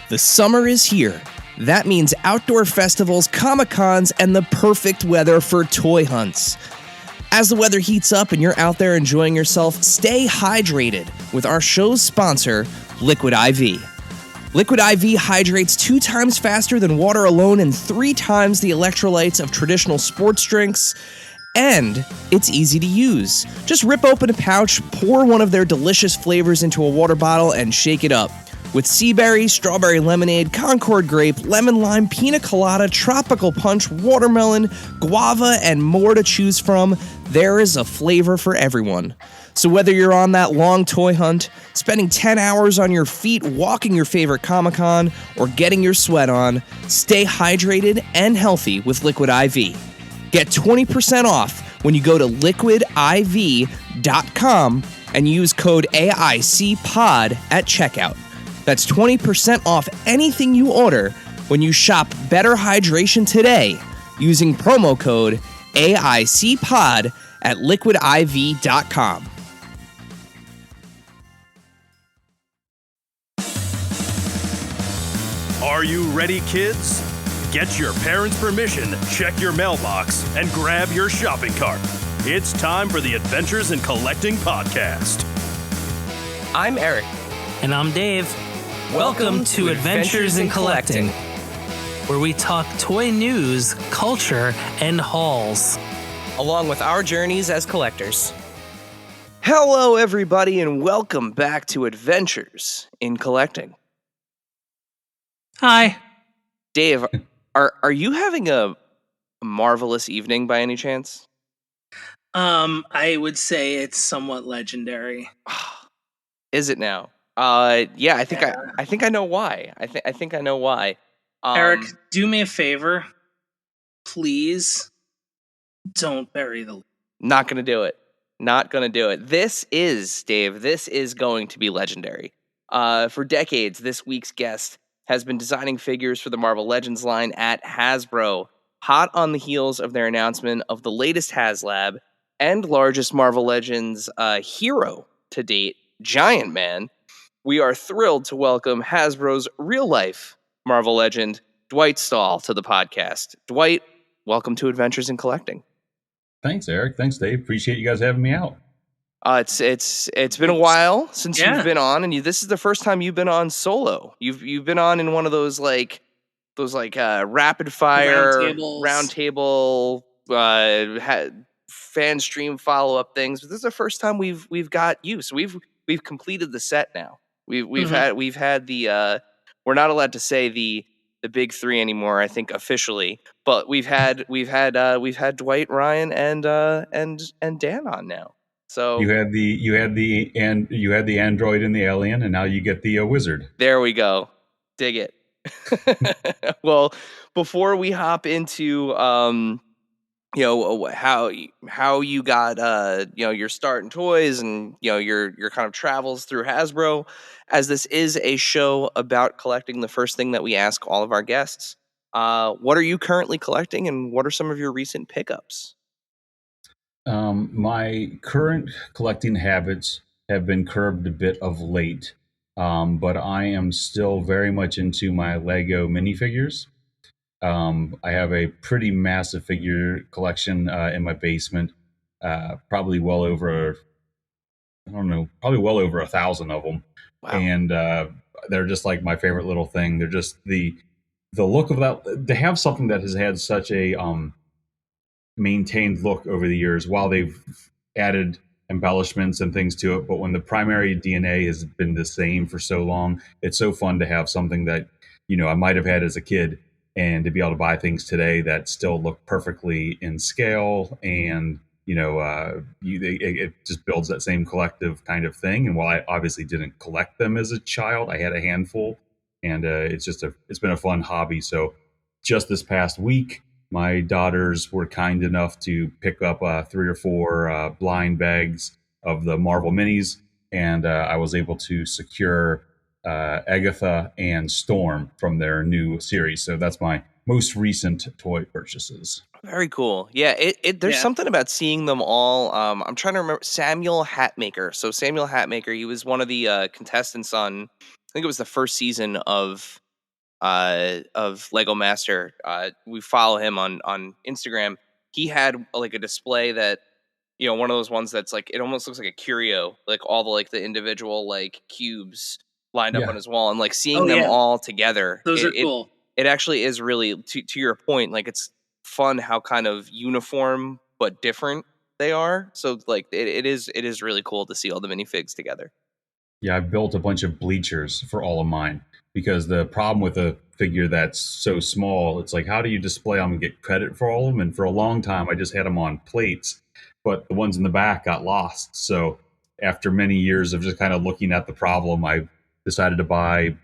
The summer is here. That means outdoor festivals, Comic-Cons, and the perfect weather for toy hunts. As the weather heats up and you're out there enjoying yourself, stay hydrated with our show's sponsor, Liquid IV. Liquid IV hydrates 2 times faster than water alone and 3 times the electrolytes of traditional sports drinks. And it's easy to use. Just rip open a pouch, pour one of their delicious flavors into a water bottle, and shake it up. With sea berry, strawberry lemonade, Concord grape, lemon lime, pina colada, tropical punch, watermelon, guava, and more to choose from, there is a flavor for everyone. So whether you're on that long toy hunt, spending 10 hours on your feet walking your favorite Comic-Con, or getting your sweat on, stay hydrated and healthy with Liquid IV. Get 20% off when you go to liquidiv.com and use code AICPOD at checkout. That's 20% off anything you order when you shop Better Hydration today using promo code AICPOD at liquidiv.com. Are you ready, kids? Get your parents' permission, check your mailbox, and grab your shopping cart. It's time for the Adventures in Collecting podcast. I'm Eric. And I'm Dave. Welcome to Adventures in Collecting, where we talk toy news, culture, and hauls, along with our journeys as collectors. Hello, everybody, and welcome back to Adventures in Collecting. Hi. Dave, are you having a marvelous evening by any chance? I would say it's somewhat legendary. Is it now? I think I know why. I think I know why. Eric, do me a favor. Please don't bury the lead. Not gonna do it. Not gonna do it. This is, Dave, this is going to be legendary. For decades, this week's guest has been designing figures for the Marvel Legends line at Hasbro, hot on the heels of their announcement of the latest HasLab and largest Marvel Legends hero to date, Giant Man. We are thrilled to welcome Hasbro's real-life Marvel legend, Dwight Stahl, to the podcast. Dwight, welcome to Adventures in Collecting. Thanks, Eric. Thanks, Dave. Appreciate you guys having me out. It's been a while since you've been on, and this is the first time you've been on solo. You've been on in one of those rapid fire roundtable fan stream follow up things. But this is the first time we've got you. So we've completed the set now. We've had the we're not allowed to say the big three anymore, I think, officially, but we've had Dwight, Ryan, and Dan on now. So you had the android and the alien, and now you get the wizard. There we go. Dig it. Well, before we hop into how you got your start in toys and your kind of travels through Hasbro, as this is a show about collecting, the first thing that we ask all of our guests, what are you currently collecting and what are some of your recent pickups? My current collecting habits have been curbed a bit of late, but I am still very much into my Lego minifigures. I have a pretty massive figure collection in my basement, probably well over 1,000 of them. Wow. And they're just like my favorite little thing. They're just the look of that. To have something that has had such a maintained look over the years, while they've added embellishments and things to it, but when the primary DNA has been the same for so long, it's so fun to have something that I might have had as a kid, and to be able to buy things today that still look perfectly in scale, and it just builds that same collective kind of thing. And while I obviously didn't collect them as a child, I had a handful, and it's been a fun hobby. So just this past week, my daughters were kind enough to pick up 3 or 4 blind bags of the Marvel minis, and I was able to secure Agatha and Storm from their new series. So that's my most recent toy purchases. Very cool. Yeah, there's something about seeing them all. I'm trying to remember Samuel Hatmaker. So Samuel Hatmaker, he was one of the contestants on, I think it was the first season of of Lego Master. We follow him on Instagram. He had like a display that, one of those ones that's like, it almost looks like a curio, like all the like the individual like cubes lined up on his wall, and like seeing them all together. Those are cool. It actually is really, to your point, like it's fun how kind of uniform but different they are. So like it is really cool to see all the minifigs together. Yeah, I've built a bunch of bleachers for all of mine, because the problem with a figure that's so small, it's like, how do you display them and get credit for all of them? And for a long time, I just had them on plates, but the ones in the back got lost. So after many years of just kind of looking at the problem, I decided to buy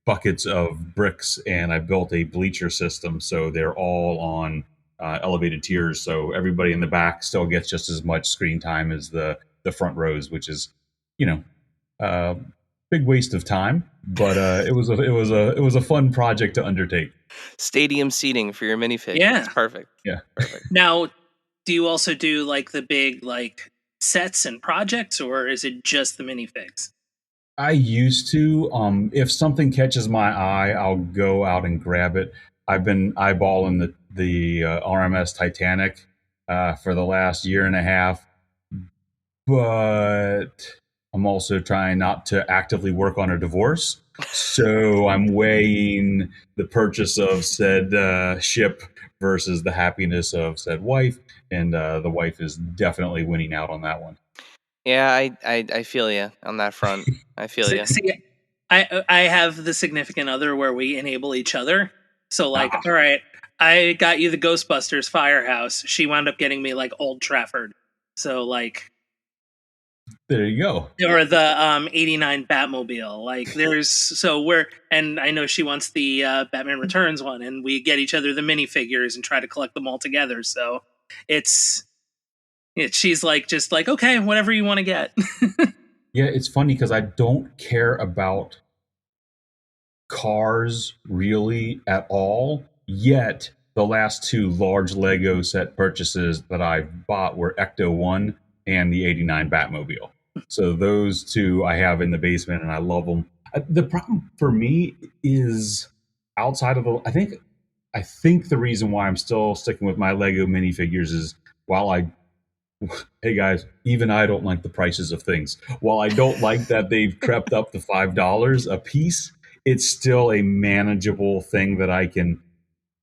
buckets of bricks, and I built a bleacher system. So they're all on elevated tiers. So everybody in the back still gets just as much screen time as the front rows, which is, big waste of time, but it was a fun project to undertake. Stadium seating for your minifig. Yeah, it's perfect. Yeah. Perfect. Now, do you also do like the big like sets and projects, or is it just the minifigs? I used to. If something catches my eye, I'll go out and grab it. I've been eyeballing the RMS Titanic for the last year and a half, but I'm also trying not to actively work on a divorce. So I'm weighing the purchase of said ship versus the happiness of said wife. And the wife is definitely winning out on that one. Yeah, I feel you on that front. I feel you. See, I have the significant other where we enable each other. So like, all right, I got you the Ghostbusters Firehouse. She wound up getting me like Old Trafford. So like, there you go. Or the 89 Batmobile. Like and I know she wants the Batman Returns one, and we get each other the minifigures and try to collect them all together. So she's like, just like, okay, whatever you want to get. Yeah, it's funny because I don't care about cars really at all. Yet the last two large Lego set purchases that I bought were Ecto 1 and the 89 Batmobile. So those two I have in the basement, and I love them. The problem for me is outside of I think the reason why I'm still sticking with my Lego minifigures is, hey guys, even I don't like the prices of things. While I don't like that they've crept up to $5 a piece, it's still a manageable thing that I can,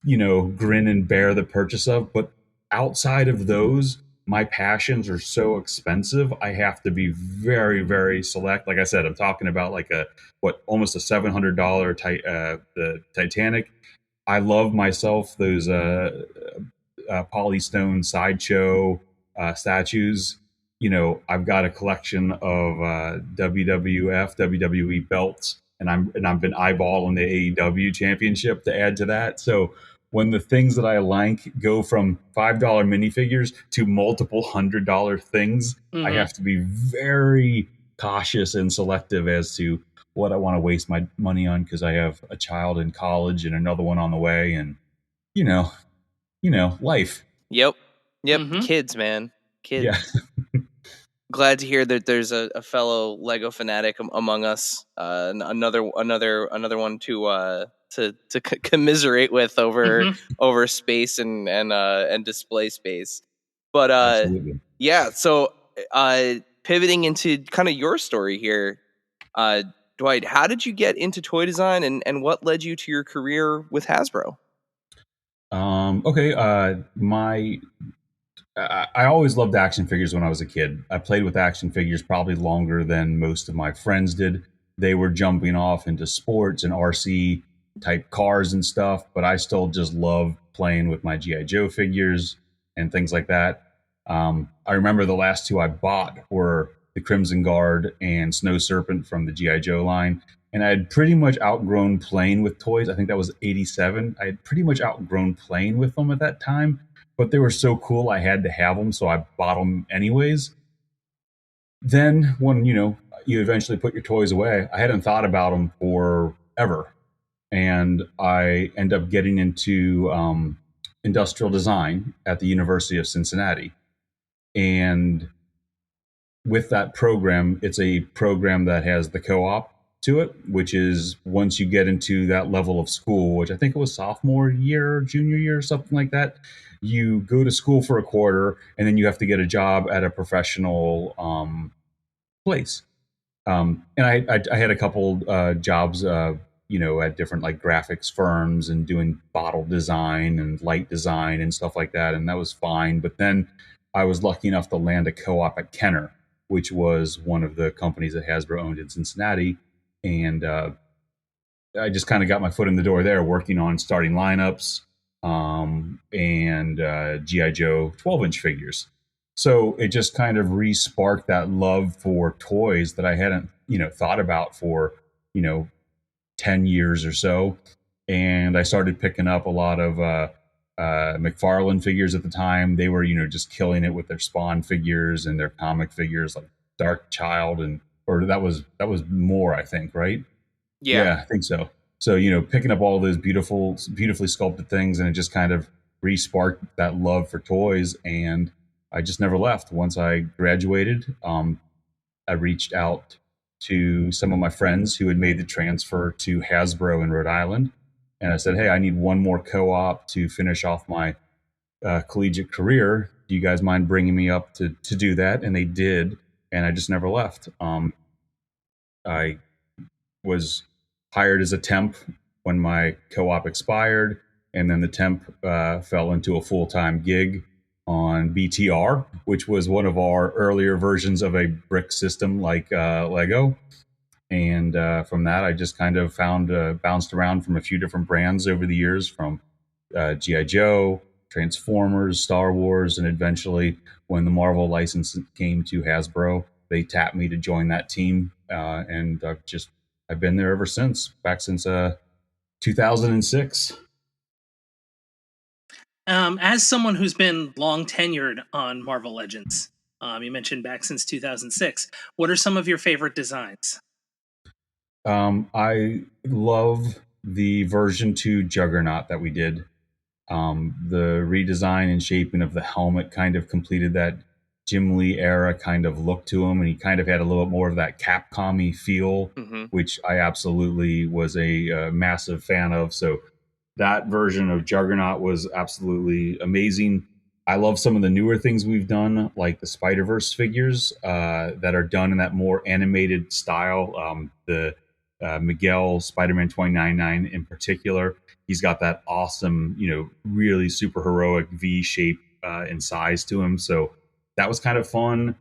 grin and bear the purchase of. But outside of those, my passions are so expensive. I have to be very, very select. Like I said, I'm talking about like almost a $700 the Titanic. I love myself those Polystone Sideshow statues. I've got a collection of WWE belts, and I've been eyeballing the AEW championship to add to that. So when the things that I like go from $5 minifigures to multiple $100 things, I have to be very cautious and selective as to what I want to waste my money on, because I have a child in college and another one on the way, and life. Yep. Kids, man. Kids. Yeah. Glad to hear that there's a fellow Lego fanatic among us. Another one to commiserate with over space and display space. But Absolutely. Yeah. So pivoting into kind of your story here, Dwight, how did you get into toy design, and what led you to your career with Hasbro? Okay. I always loved action figures when I was a kid. I played with action figures probably longer than most of my friends did. They were jumping off into sports and RC type cars and stuff, but I still just love playing with my G.I. Joe figures and things like that. I remember the last two I bought were the Crimson Guard and Snow Serpent from the G.I. Joe line. And I had pretty much outgrown playing with toys. I think that was 87. I had pretty much outgrown playing with them at that time, but they were so cool I had to have them, so I bought them anyways. Then when, you eventually put your toys away, I hadn't thought about them forever. And I end up getting into industrial design at the University of Cincinnati. And with that program, it's a program that has the co-op to it, which is once you get into that level of school, which I think it was sophomore year, junior year, or something like that, you go to school for a quarter and then you have to get a job at a professional place. And I had a couple jobs, at different like graphics firms and doing bottle design and light design and stuff like that. And that was fine. But then I was lucky enough to land a co-op at Kenner, which was one of the companies that Hasbro owned in Cincinnati. And I just kind of got my foot in the door there, working on starting lineups and G.I. Joe 12-inch figures. So it just kind of re-sparked that love for toys that I hadn't, thought about for, 10 years or so. And I started picking up a lot of McFarlane figures at the time. They were, just killing it with their Spawn figures and their comic figures like Dark Child or that was more, I think, right? Yeah, I think so. So, picking up all those beautifully sculpted things, and it just kind of re-sparked that love for toys. And I just never left. Once I graduated, I reached out to some of my friends who had made the transfer to Hasbro in Rhode Island. And I said, hey, I need one more co-op to finish off my collegiate career. Do you guys mind bringing me up to do that? And they did. And I just never left. I was hired as a temp when my co-op expired. And then the temp fell into a full-time gig on BTR, which was one of our earlier versions of a brick system like Lego. And from that, I just kind of bounced around from a few different brands over the years, from G.I. Joe, Transformers, Star Wars, and eventually when the Marvel license came to Hasbro, they tapped me to join that team. And I've been there ever since, back since 2006. As someone who's been long tenured on Marvel Legends, you mentioned back since 2006. What are some of your favorite designs? I love the version 2 Juggernaut that we did. The redesign and shaping of the helmet kind of completed that Jim Lee era kind of look to him, and he kind of had a little bit more of that Capcom-y feel, which I absolutely was a massive fan of. So that version of Juggernaut was absolutely amazing. I love some of the newer things we've done, like the Spider-Verse figures that are done in that more animated style. The Miguel Spider-Man 2099 in particular, he's got that awesome, really super heroic V shape and size to him. So that was kind of fun.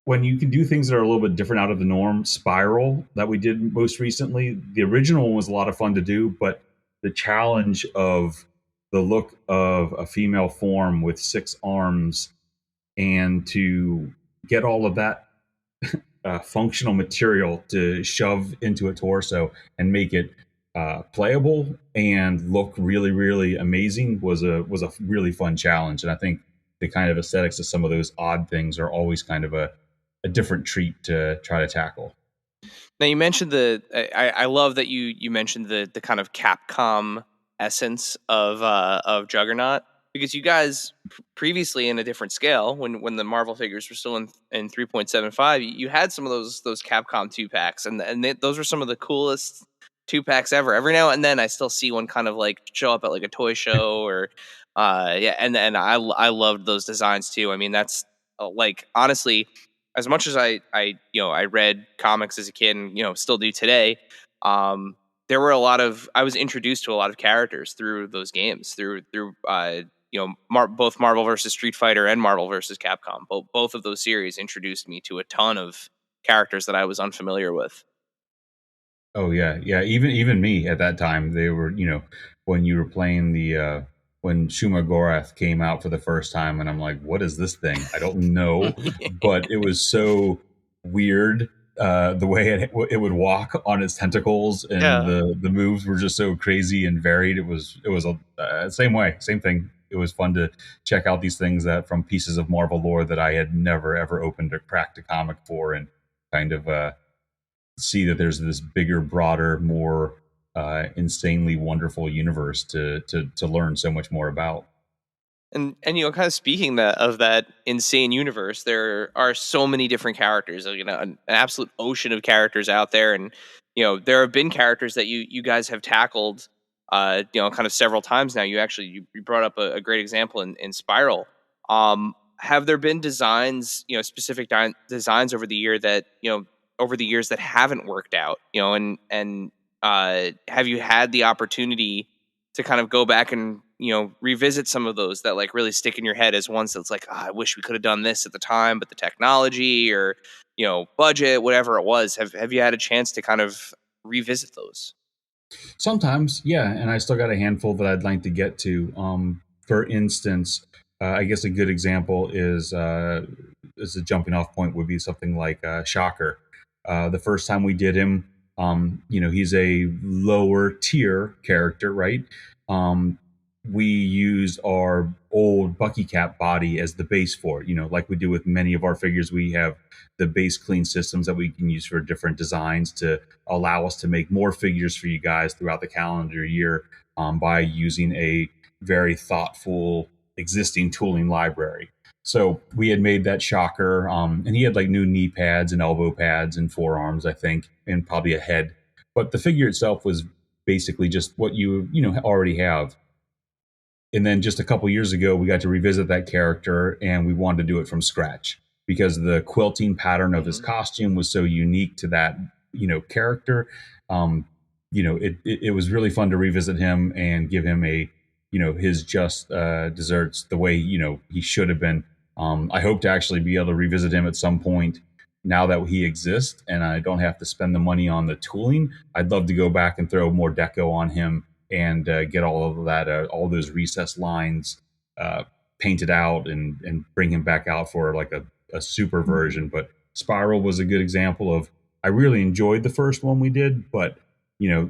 When you can do things that are a little bit different out of the norm, Spiral that we did most recently, the original one was a lot of fun to do, but the challenge of the look of a female form with 6 arms and to get all of that functional material to shove into a torso and make it playable and look really, really amazing was a really fun challenge. And I think the kind of aesthetics of some of those odd things are always kind of a different treat to try to tackle. Now you mentioned I love that you mentioned the kind of Capcom essence of Juggernaut, because you guys previously in a different scale, when the Marvel figures were still in 3.75, you had some of those Capcom 2-packs, and those were some of the coolest 2-packs ever. Every now and then I still see one kind of like show up at like a toy show or and I loved those designs too. I mean, that's like, honestly, as much as I read comics as a kid and still do today, there were I was introduced to a lot of characters through those games, through both Marvel versus Street Fighter and Marvel versus Capcom. Both of those series introduced me to a ton of characters that I was unfamiliar with. Oh yeah. Even me at that time, they were, when you were playing when Shuma Gorath came out for the first time, and I'm like, what is this thing? I don't know, but it was so weird. The way it would walk on its tentacles, and the moves were just so crazy and varied. It was a same thing. It was fun to check out these things that from pieces of Marvel lore that I had never ever opened or cracked a comic for, and kind of see that there's this bigger, broader, more insanely wonderful universe to learn so much more about. And kind of speaking of that insane universe, there are so many different characters, an absolute ocean of characters out there. And there have been characters that you guys have tackled, kind of several times now. You brought up a great example in Spiral. Have there been designs, specific designs over the years that haven't worked out, and have you had the opportunity to kind of go back and revisit some of those that like really stick in your head as ones that's like, I wish we could have done this at the time, but the technology or budget, whatever it was, have you had a chance to kind of revisit those? Sometimes, yeah, and I still got a handful that I'd like to get to. For instance, I guess a good example is as a jumping off point would be something like Shocker. The first time we did him, he's a lower tier character, right? We used our old Bucky Cap body as the base for it. Like we do with many of our figures, we have the base clean systems that we can use for different designs to allow us to make more figures for you guys throughout the calendar year by using a very thoughtful existing tooling library. So we had made that Shocker, and he had like new knee pads and elbow pads and forearms, I think, and probably a head. But the figure itself was basically just what you already have. And then just a couple years ago, we got to revisit that character, and we wanted to do it from scratch because the quilting pattern of his costume was so unique to that character. It was really fun to revisit him and give him a his just desserts the way he should have been. I hope to actually be able to revisit him at some point now that he exists and I don't have to spend the money on the tooling. I'd love to go back and throw more deco on him and get all of that, all those recessed lines painted out and bring him back out for like a super version. But Spiral was a good example of, I really enjoyed the first one we did, but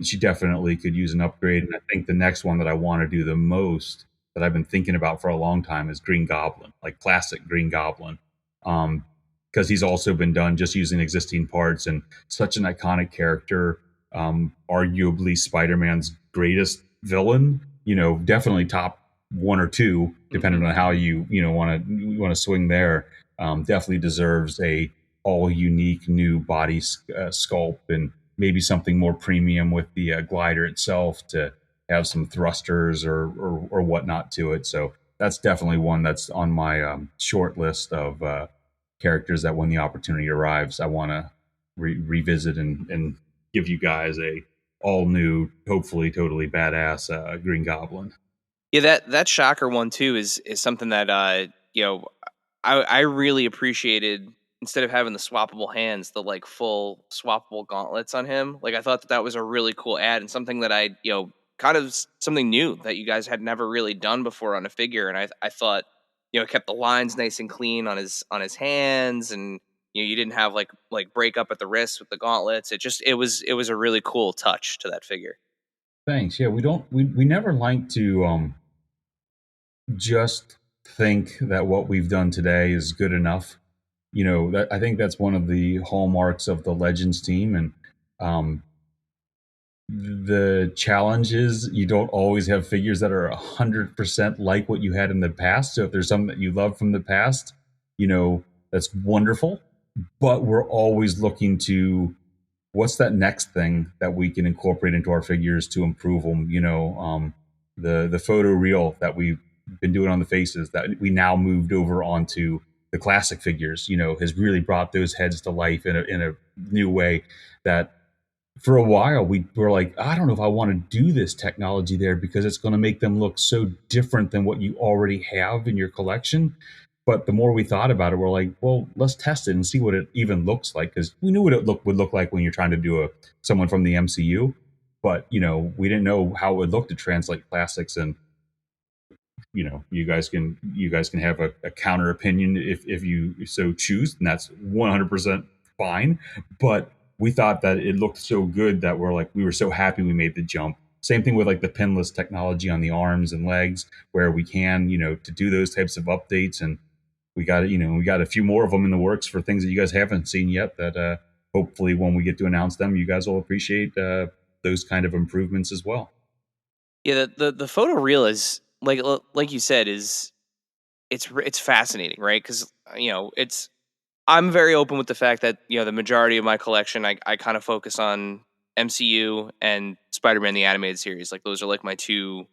she definitely could use an upgrade. And I think the next one that I want to do the most that I've been thinking about for a long time is Green Goblin, like classic Green Goblin. Because he's also been done just using existing parts and such an iconic character, arguably Spider-Man's greatest villain, definitely top one or two, depending on how you want to swing there. Definitely deserves a all unique new body sculpt and maybe something more premium with the glider itself to have some thrusters or whatnot to it. So that's definitely one that's on my short list of characters that when the opportunity arrives, I want to revisit and give you guys a all new, hopefully totally badass Green Goblin. Yeah, that Shocker one too is something that I really appreciated. Instead of having the swappable hands, the like full swappable gauntlets on him. Like I thought that was a really cool add and something that I kind of something new that you guys had never really done before on a figure. And I thought it kept the lines nice and clean on his hands, and you didn't have like break up at the wrists with the gauntlets. It was a really cool touch to that figure. Thanks. Yeah, we never like to just think that what we've done today is good enough. I think that's one of the hallmarks of the Legends team, and the challenge is you don't always have figures that are 100% like what you had in the past. So if there's something that you love from the past, that's wonderful. But we're always looking to what's that next thing that we can incorporate into our figures to improve them. The photo reel that we've been doing on the faces that we now moved over onto the classic figures, has really brought those heads to life in a new way that for a while we were like, I don't know if I want to do this technology there because it's going to make them look so different than what you already have in your collection. But the more we thought about it, we're like, well, let's test it and see what it even looks like. Because we knew what it would look like when you're trying to do someone from the MCU. But, we didn't know how it would look to translate classics. And, you guys can have a counter opinion if you so choose. And that's 100% fine. But we thought that it looked so good that we were so happy we made the jump. Same thing with like the pinless technology on the arms and legs where we can, to do those types of updates. And we got a few more of them in the works for things that you guys haven't seen yet that hopefully when we get to announce them, you guys will appreciate those kind of improvements as well. Yeah, the photo reel is like you said it's fascinating, right? Because I'm very open with the fact that the majority of my collection I kind of focus on MCU and Spider-Man the Animated Series. Like those are like my two,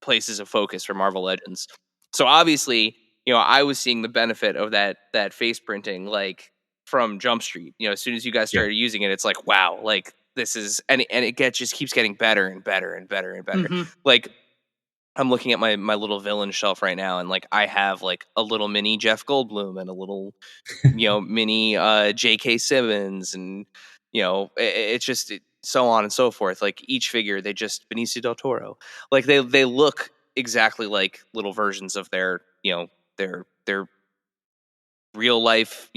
places of focus for Marvel Legends. So obviously, I was seeing the benefit of that face printing like from Jump Street. As soon as you guys started using it, it's like, wow, like this is and it just keeps getting better and better and better and better. Mm-hmm. Like I'm looking at my little villain shelf right now, and like I have like a little mini Jeff Goldblum and a little mini J.K. Simmons, and it's just so on and so forth. Like each figure, they just Benicio del Toro, like they look exactly like little versions of their their real life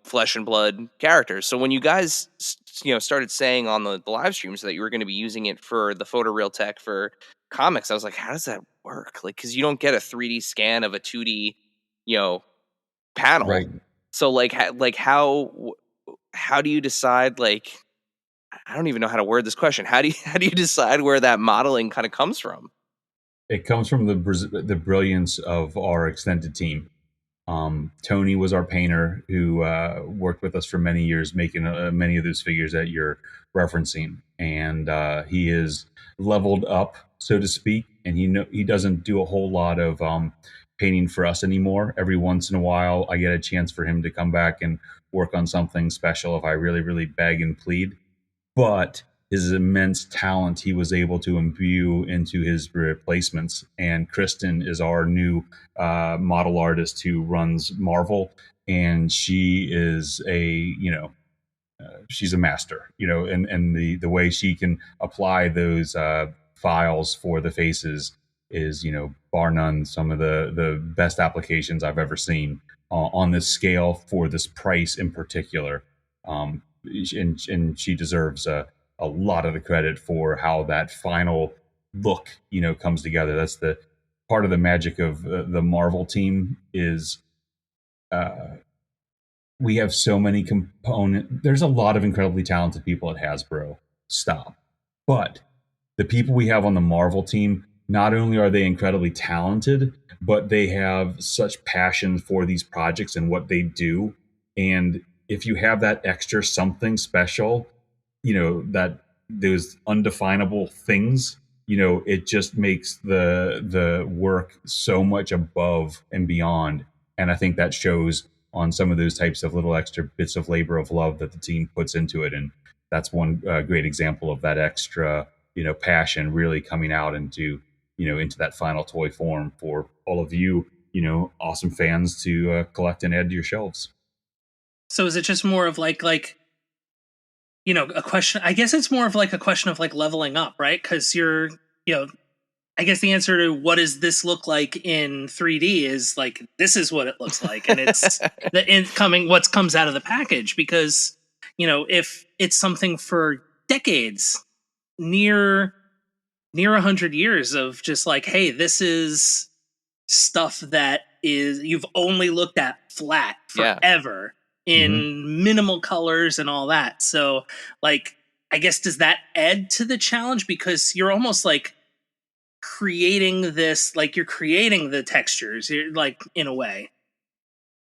flesh and blood characters. So when you guys started saying on the live streams that you were going to be using it for the photoreal tech for comics, I was like, how does that work? Like, because you don't get a 3D scan of a 2D panel, Right. so like how do you decide, like, I don't even know how to word this question, how do you decide where that modeling kind of comes from? It comes from the brilliance of our extended team. Tony was our painter who worked with us for many years, making many of those figures that you're referencing, and he is leveled up, so to speak. And he doesn't do a whole lot of painting for us anymore. Every once in a while, I get a chance for him to come back and work on something special if I really, really beg and plead. But his immense talent he was able to imbue into his replacements. And Kristen is our new model artist who runs Marvel, and she is she's a master, and the way she can apply those files for the faces is, bar none, some of the best applications I've ever seen on this scale for this price in particular. And she deserves a lot of the credit for how that final look, comes together. That's the part of the magic of the Marvel team is we have so many components. There's a lot of incredibly talented people at Hasbro. Stop. But the people we have on the Marvel team, not only are they incredibly talented, but they have such passion for these projects and what they do. And if you have that extra something special, that those undefinable things, it just makes the work so much above and beyond. And I think that shows on some of those types of little extra bits of labor of love that the team puts into it. And that's one great example of that extra, passion really coming out into that final toy form for all of you, awesome fans to collect and add to your shelves. So is it just more of like a question? I guess it's more of like a question of like leveling up, right? Because you're, I guess the answer to what does this look like in 3D is like, this is what it looks like. And it's what comes out of the package, because, if it's something for decades, near 100 years of just like, hey, this is stuff that is, you've only looked at flat forever in minimal colors and all that. So like, I guess, does that add to the challenge? Because you're almost like creating this, like you're creating the textures, you're like, in a way.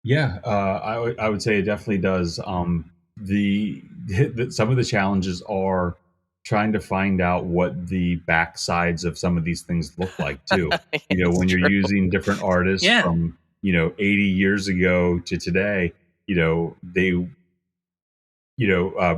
Yeah, I would say it definitely does. Some of the challenges are trying to find out what the backsides of some of these things look like too. When you're using different artists from 80 years ago to today, they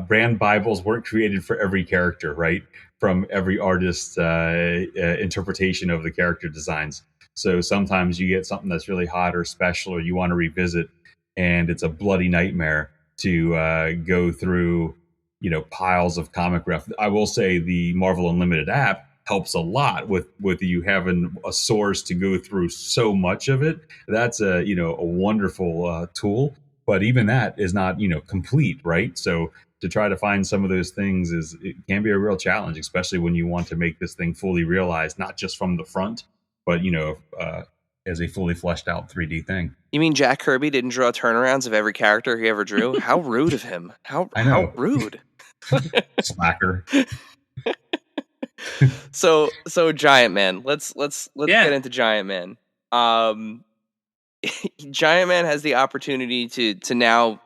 brand Bibles weren't created for every character, right? From every artist's interpretation of the character designs. So sometimes you get something that's really hot or special, or you want to revisit, and it's a bloody nightmare to go through, piles of comic ref. I will say the Marvel Unlimited app helps a lot with you having a source to go through so much of it. That's a wonderful tool. But even that is not, complete, right? So to try to find some of those things it can be a real challenge, especially when you want to make this thing fully realized, not just from the front, but, as a fully fleshed out 3D thing. You mean Jack Kirby didn't draw turnarounds of every character he ever drew? How rude of him. How rude. Slacker. So Giant Man. Let's get into Giant Man. Giant Man has the opportunity to now,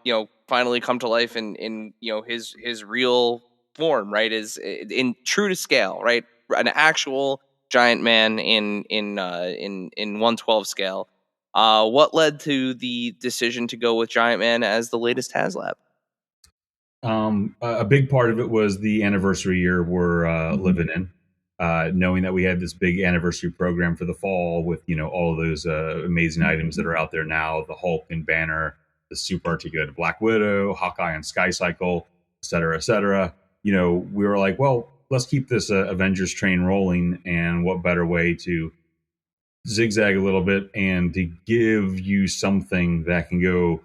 finally come to life in his real form, right, is in true to scale, right? An actual giant man in 1/12 scale. What led to the decision to go with Giant Man as the latest HasLab? A big part of it was the anniversary year we're living in. Knowing that we had this big anniversary program for the fall with, all of those amazing items that are out there now, the Hulk and Banner, the super articulated Black Widow, Hawkeye and Sky Cycle, et cetera, et cetera. We were like, well, let's keep this Avengers train rolling. And what better way to zigzag a little bit and to give you something that can go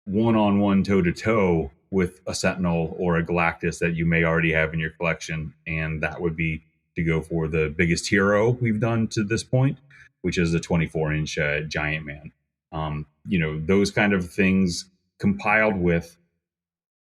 one-on-one, toe-to-toe with a Sentinel or a Galactus that you may already have in your collection. And that would be to go for the biggest hero we've done to this point, which is a 24-inch Giant Man. Those kind of things compiled with,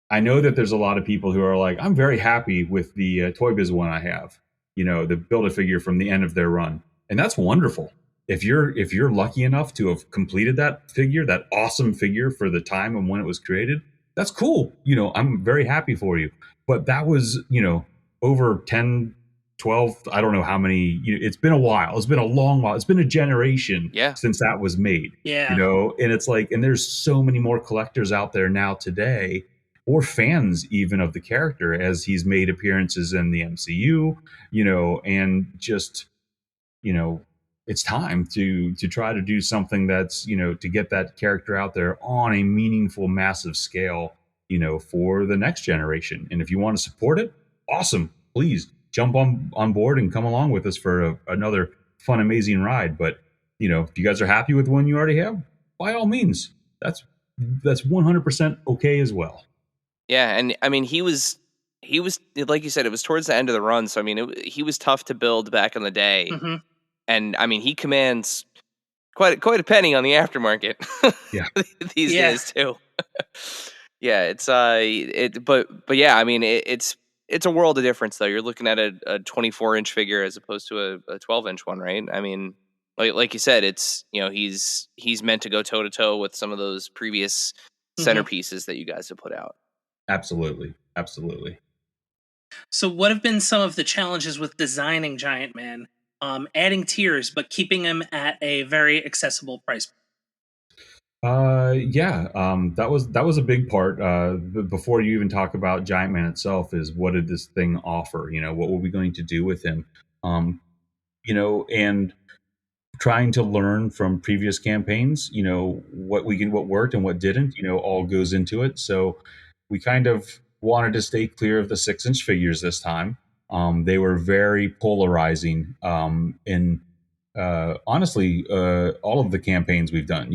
I know that there's a lot of people who are like, I'm very happy with the Toy Biz one I have, the Build-A-Figure from the end of their run. And that's wonderful. If you're lucky enough to have completed that figure, that awesome figure for the time and when it was created, that's cool. I'm very happy for you. But that was, over 10, 12, I don't know how many, it's been a while. It's been a long while. It's been a generation since that was made. Yeah. And it's like, and there's so many more collectors out there now today, or fans even of the character as he's made appearances in the MCU, and just, it's time to try to do something that's, to get that character out there on a meaningful, massive scale, for the next generation. And if you want to support it, awesome. Please jump on board and come along with us for another fun, amazing ride. But, if you guys are happy with one you already have, by all means, that's 100% okay as well. Yeah. And I mean, he was, like you said, it was towards the end of the run. So, I mean, he was tough to build back in the day. Mm-hmm. And I mean, he commands quite a penny on the aftermarket. Yeah. These days too. Yeah, but yeah, I mean, it's a world of difference though. You're looking at a 24-inch figure as opposed to a 12-inch one, right? I mean, like you said, it's, he's meant to go toe to toe with some of those previous centerpieces that you guys have put out. Absolutely. So what have been some of the challenges with designing Giant Man? Adding tiers, but keeping him at a very accessible price. That was a big part. Before you even talk about Giant Man itself, is what did this thing offer? What were we going to do with him? And trying to learn from previous campaigns, what worked and what didn't, all goes into it. So we kind of wanted to stay clear of the 6-inch figures this time. They were very polarizing in honestly all of the campaigns we've done.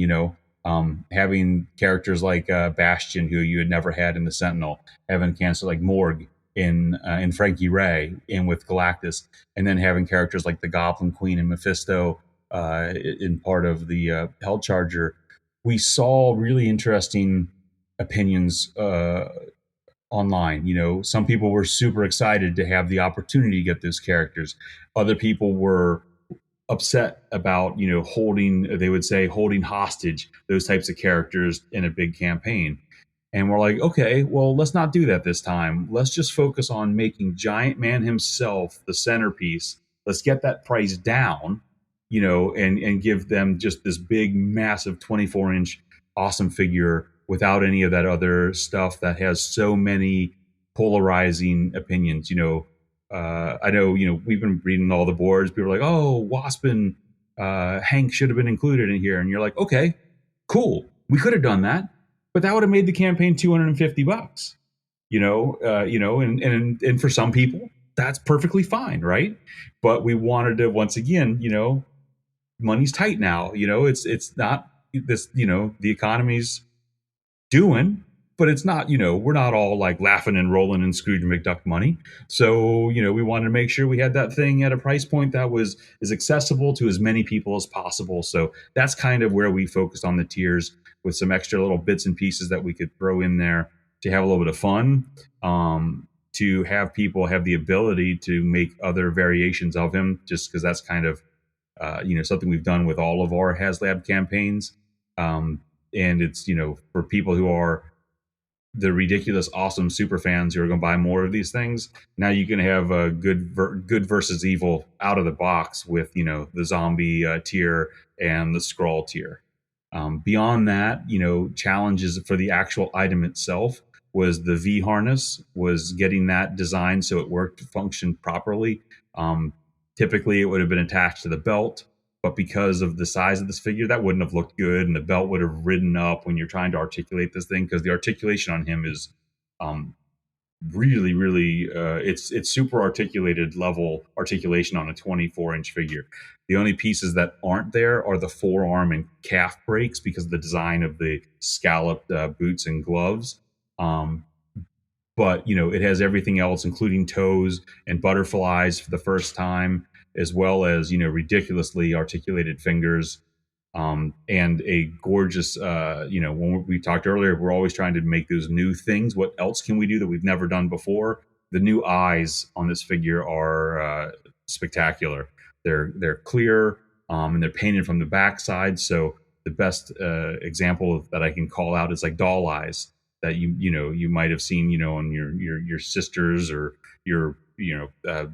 Having characters like Bastion, who you had never had in the Sentinel, having cancer like Morg in Frankie Ray, and with Galactus, and then having characters like the Goblin Queen and Mephisto in part of the Hell Charger. We saw really interesting opinions online. Some people were super excited to have the opportunity to get those characters. Other people were upset about, holding hostage those types of characters in a big campaign. And we're like, okay, well, let's not do that this time. Let's just focus on making Giant Man himself the centerpiece. Let's get that price down, and give them just this big, massive 24-inch awesome figure without any of that other stuff that has so many polarizing opinions. I know, we've been reading all the boards. People are like, oh, Wasp and Hank should have been included in here. And you're like, okay, cool. We could have done that, but that would have made the campaign $250, and for some people that's perfectly fine. Right. But we wanted to, once again, money's tight now, it's not this, the economy's doing, but it's not, we're not all like laughing and rolling in Scrooge McDuck money. So, we wanted to make sure we had that thing at a price point that was as accessible to as many people as possible. So that's kind of where we focused on the tiers, with some extra little bits and pieces that we could throw in there to have a little bit of fun, to have people have the ability to make other variations of him, just because that's kind of, something we've done with all of our HasLab campaigns. And it's, for people who are the ridiculous, awesome super fans who are going to buy more of these things. Now you can have a good versus evil out of the box with, you know, the zombie tier and the scroll tier. Beyond that, you know, challenges for the actual item itself was the V harness, was getting that designed so it worked, functioned properly. Typically, it would have been attached to the belt, but because of the size of this figure, that wouldn't have looked good, and the belt would have ridden up when you're trying to articulate this thing, because the articulation on him is really it's super articulated level articulation on a 24-inch figure. The only pieces that aren't there are the forearm and calf breaks because of the design of the scalloped boots and gloves. But, you know, it has everything else, including toes and butterflies for the first time, as well as, you know, ridiculously articulated fingers, and a gorgeous, you know, when we talked earlier, we're always trying to make those new things. What else can we do that we've never done before? The new eyes on this figure are spectacular. They're clear, and they're painted from the backside. So the best example that I can call out is like doll eyes that you might have seen, you know, on your sisters or your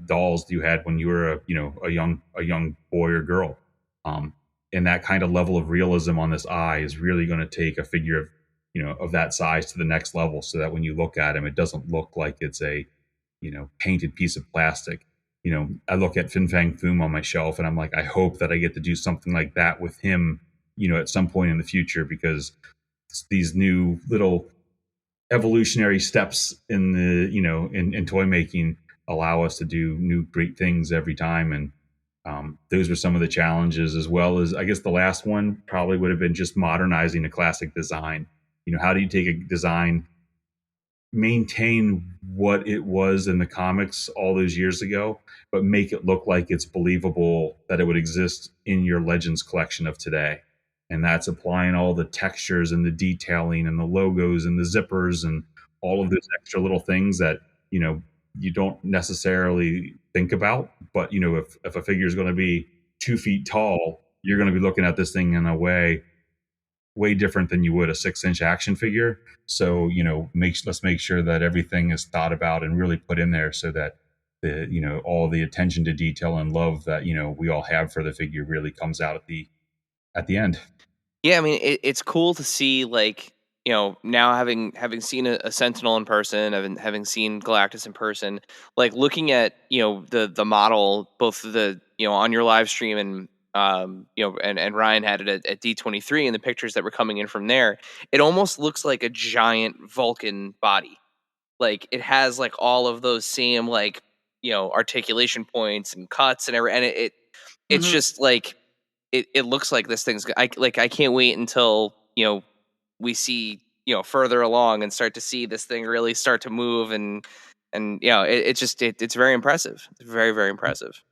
dolls you had when you were a young boy or girl. And that kind of level of realism on this eye is really going to take a figure of, you know, of that size to the next level, so that when you look at him, it doesn't look like it's a, you know, painted piece of plastic. You know, I look at Fin Fang Foom on my shelf and I'm like, I hope that I get to do something like that with him, you know, at some point in the future, because these new little evolutionary steps in the, you know, in toy making allow us to do new great things every time. And those were some of the challenges, as well as, I guess, the last one probably would have been just modernizing a classic design. You know, how do you take a design, maintain what it was in the comics all those years ago, but make it look like it's believable that it would exist in your Legends collection of today? And that's applying all the textures and the detailing and the logos and the zippers and all of those extra little things that, you know, you don't necessarily think about. But, you know, if a figure is going to be 2 feet tall, you're going to be looking at this thing in a way different than you would a 6-inch action figure. So, you know, let's make sure that everything is thought about and really put in there, so that the, you know, all the attention to detail and love that, you know, we all have for the figure really comes out at the end. Yeah, I mean, it's cool to see, like, you know, now having seen a Sentinel in person, having seen Galactus in person, like looking at, you know, the model, both the, you know, on your live stream and you know, and Ryan had it at D23, and the pictures that were coming in from there, it almost looks like a giant Vulcan body. Like, it has like all of those same, like, you know, articulation points and cuts and everything, and it's just like, it looks like this thing's, I can't wait until, you know, we see, you know, further along and start to see this thing really start to move, and you know, it's very impressive. It's very, very impressive.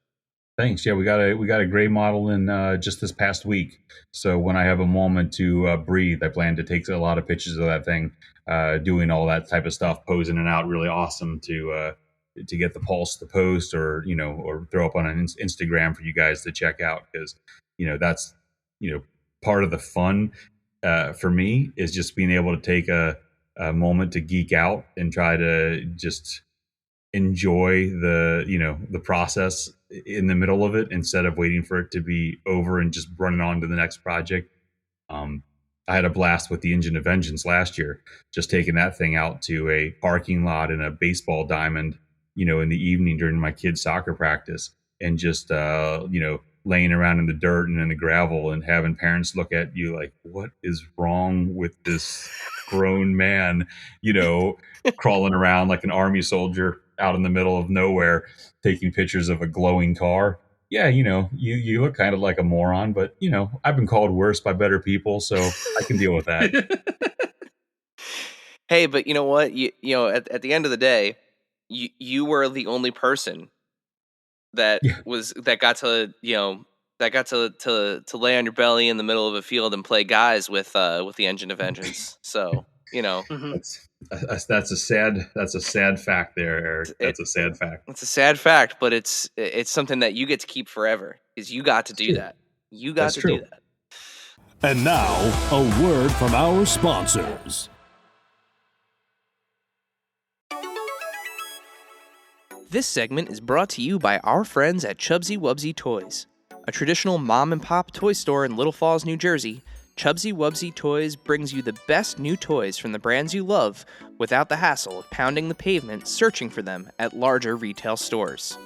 Thanks. Yeah, we got a gray model in just this past week. So when I have a moment to breathe, I plan to take a lot of pictures of that thing, doing all that type of stuff, posing it out. Really awesome to get the pulse to post, or, you know, or throw up on an Instagram for you guys to check out, because, you know, that's, you know, part of the fun for me, is just being able to take a moment to geek out and try to just enjoy the, you know, the process in the middle of it, instead of waiting for it to be over and just running on to the next project. I had a blast with the Engine of Vengeance last year, just taking that thing out to a parking lot in a baseball diamond, you know, in the evening during my kids' soccer practice, and just, you know, laying around in the dirt and in the gravel, and having parents look at you like, what is wrong with this grown man, you know, crawling around like an army soldier out in the middle of nowhere, taking pictures of a glowing car. Yeah, you know, you look kind of like a moron, but, you know, I've been called worse by better people, so I can deal with that. Hey, but you know what? You know, at the end of the day, you were the only person that got to, you know, that got to lay on your belly in the middle of a field and play guys with the Engine of Vengeance. So, you know, that's a sad fact there, Eric. That's a sad fact. It's a sad fact, but it's something that you get to keep forever, because you got to do that. You got to do that. And now, a word from our sponsors. This segment is brought to you by our friends at Chubsy Wubsy Toys. A traditional mom-and-pop toy store in Little Falls, New Jersey, Chubsy Wubsy Toys brings you the best new toys from the brands you love without the hassle of pounding the pavement searching for them at larger retail stores.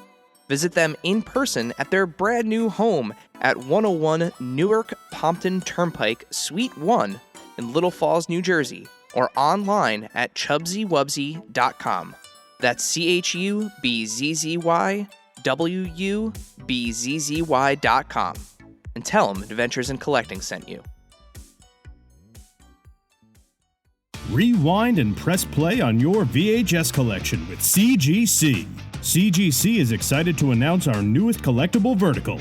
Visit them in person at their brand new home at 101 Newark Pompton Turnpike, Suite 1 in Little Falls, New Jersey, or online at chubsywubsy.com. That's CHUBZYWUBZZY.com. And tell them Adventures in Collecting sent you. Rewind and press play on your VHS collection with CGC. CGC is excited to announce our newest collectible vertical,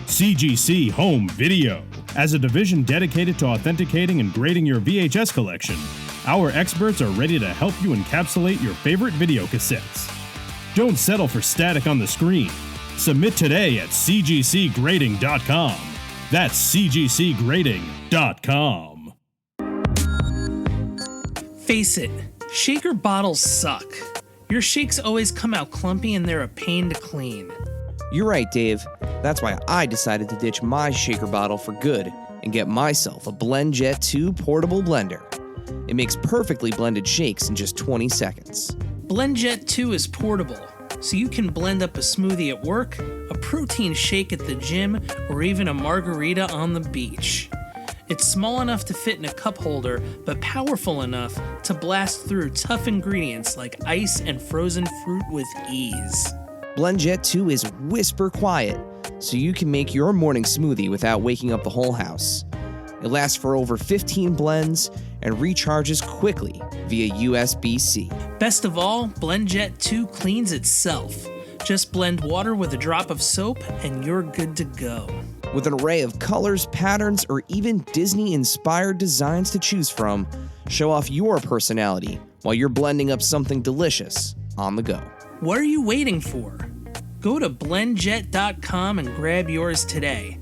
CGC Home Video. As a division dedicated to authenticating and grading your VHS collection, our experts are ready to help you encapsulate your favorite video cassettes. Don't settle for static on the screen. Submit today at cgcgrading.com. That's cgcgrading.com. Face it, shaker bottles suck. Your shakes always come out clumpy and they're a pain to clean. You're right, Dave. That's why I decided to ditch my shaker bottle for good and get myself a BlendJet 2 portable blender. It makes perfectly blended shakes in just 20 seconds. BlendJet 2 is portable, so you can blend up a smoothie at work, a protein shake at the gym, or even a margarita on the beach. It's small enough to fit in a cup holder, but powerful enough to blast through tough ingredients like ice and frozen fruit with ease. BlendJet 2 is whisper quiet, so you can make your morning smoothie without waking up the whole house. It lasts for over 15 blends and recharges quickly via USB-C. Best of all, BlendJet 2 cleans itself. Just blend water with a drop of soap and you're good to go. With an array of colors, patterns, or even Disney-inspired designs to choose from, show off your personality while you're blending up something delicious on the go. What are you waiting for? Go to blendjet.com and grab yours today.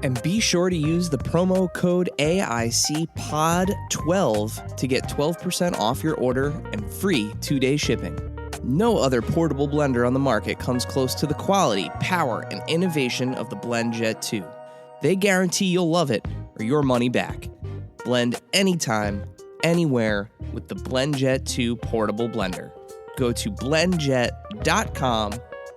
And be sure to use the promo code AICPOD12 to get 12% off your order and free 2-day shipping. No other portable blender on the market comes close to the quality, power, and innovation of the BlendJet 2. They guarantee you'll love it or your money back. Blend anytime, anywhere with the BlendJet 2 portable blender. Go to blendjet.com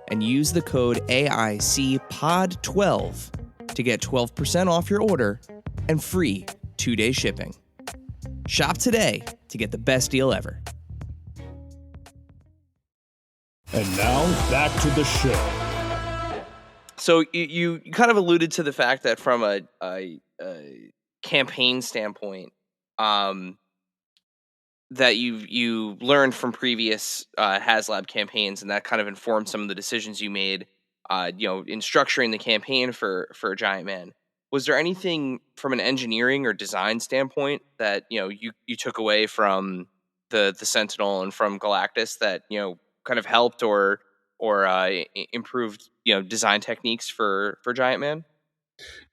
and use the code AICPOD12 to get 12% off your order and free 2-day shipping. Shop today to get the best deal ever. And now, back to the show. So you kind of alluded to the fact that from a campaign standpoint, that you learned from previous HasLab campaigns, and that kind of informed some of the decisions you made, in structuring the campaign for Giant Man. Was there anything from an engineering or design standpoint that you took away from the Sentinel and from Galactus that kind of helped or improved design techniques for Giant Man?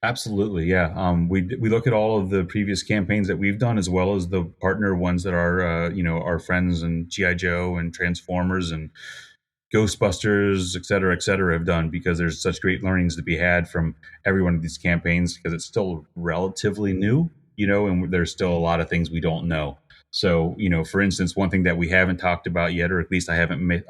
Absolutely, yeah. We look at all of the previous campaigns that we've done, as well as the partner ones that are our friends and G.I. Joe and Transformers and Ghostbusters, et cetera, have done, because there's such great learnings to be had from every one of these campaigns, because it's still relatively new, and there's still a lot of things we don't know. So, for instance, one thing that we haven't talked about yet, or at least I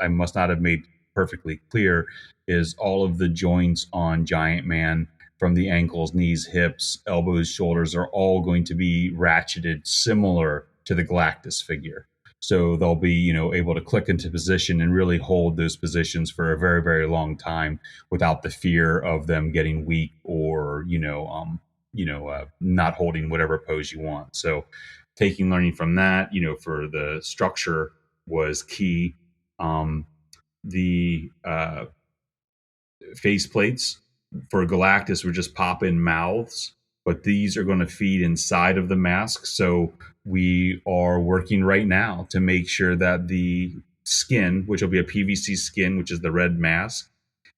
must not have made perfectly clear, is all of the joints on Giant Man, from the ankles, knees, hips, elbows, shoulders, are all going to be ratcheted similar to the Galactus figure. So they'll be, able to click into position and really hold those positions for a very, very long time without the fear of them getting weak or, not holding whatever pose you want. So learning from that, for the structure was key. The face plates for Galactus were just pop-in mouths, but these are going to feed inside of the mask. So we are working right now to make sure that the skin, which will be a PVC skin, which is the red mask,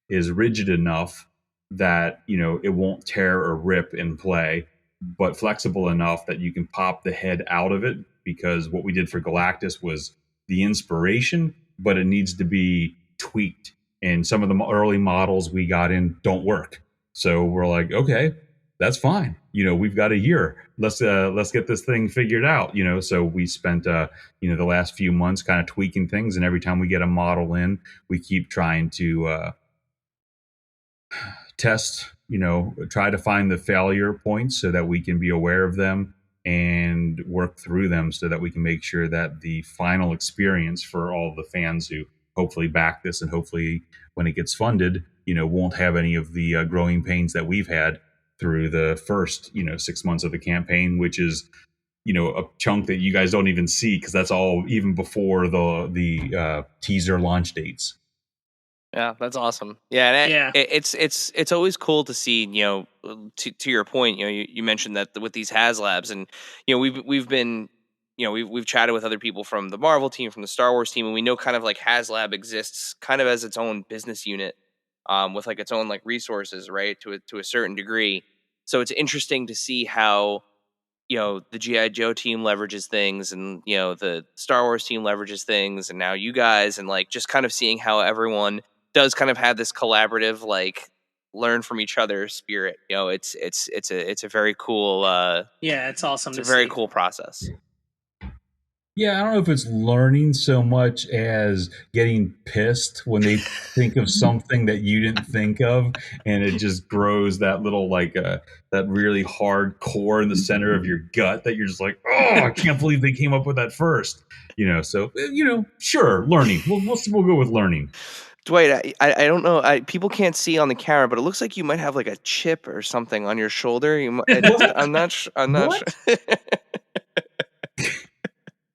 is rigid enough that, it won't tear or rip in play, but flexible enough that you can pop the head out of it, because what we did for Galactus was the inspiration, but it needs to be tweaked. And some of the early models we got in don't work. So we're like, okay, that's fine. We've got a year. Let's get this thing figured out. So we spent the last few months kind of tweaking things, and every time we get a model in, we keep trying to test. Try to find the failure points so that we can be aware of them and work through them, so that we can make sure that the final experience for all the fans who hopefully back this, and hopefully when it gets funded, won't have any of the growing pains that we've had through the first 6 months of the campaign, which is a chunk that you guys don't even see, because that's all even before the teaser launch dates. Yeah, that's awesome. Yeah, and it's always cool to see. To your point, you mentioned that with these HasLabs, and we've been. We've chatted with other people from the Marvel team, from the Star Wars team, and we know kind of like HasLab exists kind of as its own business unit, with like its own like resources, right, to a certain degree. So it's interesting to see how the G.I. Joe team leverages things, and the Star Wars team leverages things, and now you guys, and like just kind of seeing how everyone does kind of have this collaborative, like, learn from each other spirit. It's a very cool. It's awesome. It's a very cool process. Yeah, I don't know if it's learning so much as getting pissed when they think of something that you didn't think of, and it just grows that little that really hard core in the center of your gut that you're just like, oh, I can't believe they came up with that first. So sure, learning. We'll go with learning. Dwight, I don't know. People can't see on the camera, but it looks like you might have like a chip or something on your shoulder. I'm not sure.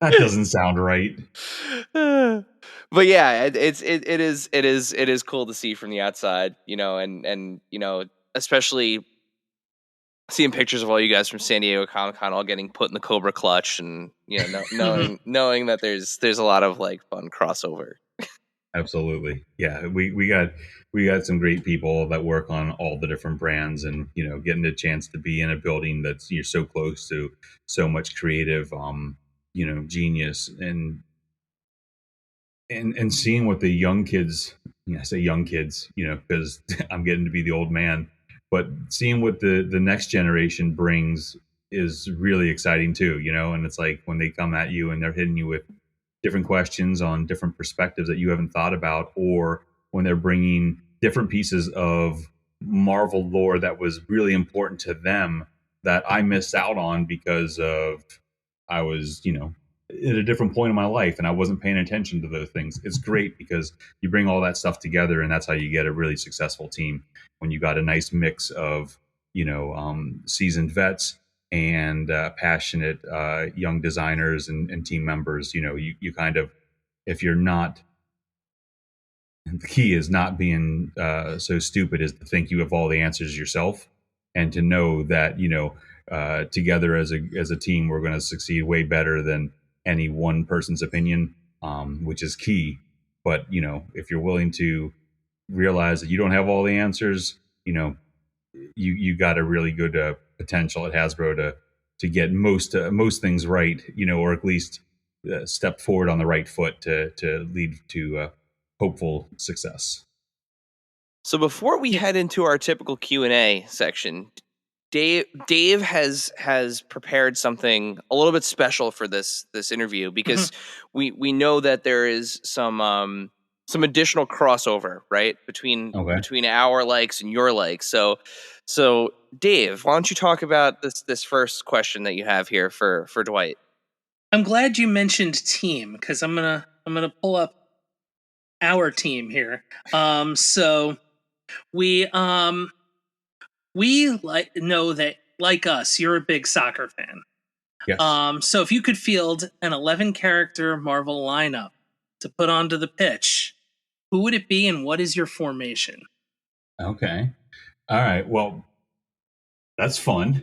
That doesn't sound right. But yeah, it is cool to see from the outside, and especially seeing pictures of all you guys from San Diego Comic-Con all getting put in the Cobra clutch, and knowing that there's a lot of like fun crossover. Absolutely. Yeah, we got some great people that work on all the different brands, and getting a chance to be in a building that's you're so close to so much creative genius, and seeing what the young kids, I say young kids, because I'm getting to be the old man, but seeing what the next generation brings is really exciting too, and it's like when they come at you and they're hitting you with different questions on different perspectives that you haven't thought about, or when they're bringing different pieces of Marvel lore that was really important to them that I missed out on because of I was, at a different point in my life and I wasn't paying attention to those things. It's great because you bring all that stuff together, and that's how you get a really successful team, when you got a nice mix of, seasoned vets and passionate young designers and team members. You kind of, if you're not, the key is not being so stupid as to think you have all the answers yourself, and to know that together as a team we're going to succeed way better than any one person's opinion, which is key. But if you're willing to realize that you don't have all the answers, you got a really good potential at Hasbro to get most things right, or at least step forward on the right foot to lead to hopeful success. So before we head into our typical Q&A section, Dave has prepared something a little bit special for this interview, because we know that there is some additional crossover, right, between our likes and your likes. So Dave, why don't you talk about this first question that you have here for Dwight? I'm glad you mentioned team, because I'm gonna pull up our team here. So we know that, like us, you're a big soccer fan. Yes. So if you could field an 11-character Marvel lineup to put onto the pitch, who would it be, and what is your formation? Okay. All right. Well, that's fun.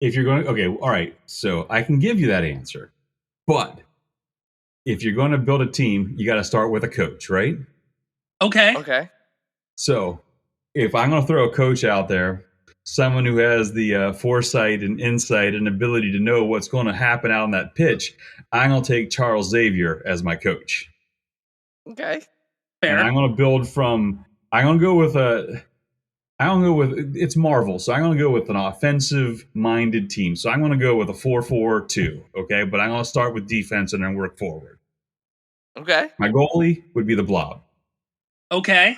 If you're going, okay, all right. So I can give you that answer, but if you're going to build a team, you got to start with a coach, right? Okay. So if I'm going to throw a coach out there, someone who has the foresight and insight and ability to know what's going to happen out on that pitch, I'm going to take Charles Xavier as my coach. Okay. Fair. And I'm going to build from. I'm going to go with it's Marvel, so I'm going to go with an offensive-minded team. So I'm going to go with a 4-4-2. Okay, but I'm going to start with defense and then work forward. Okay. My goalie would be the Blob Okay.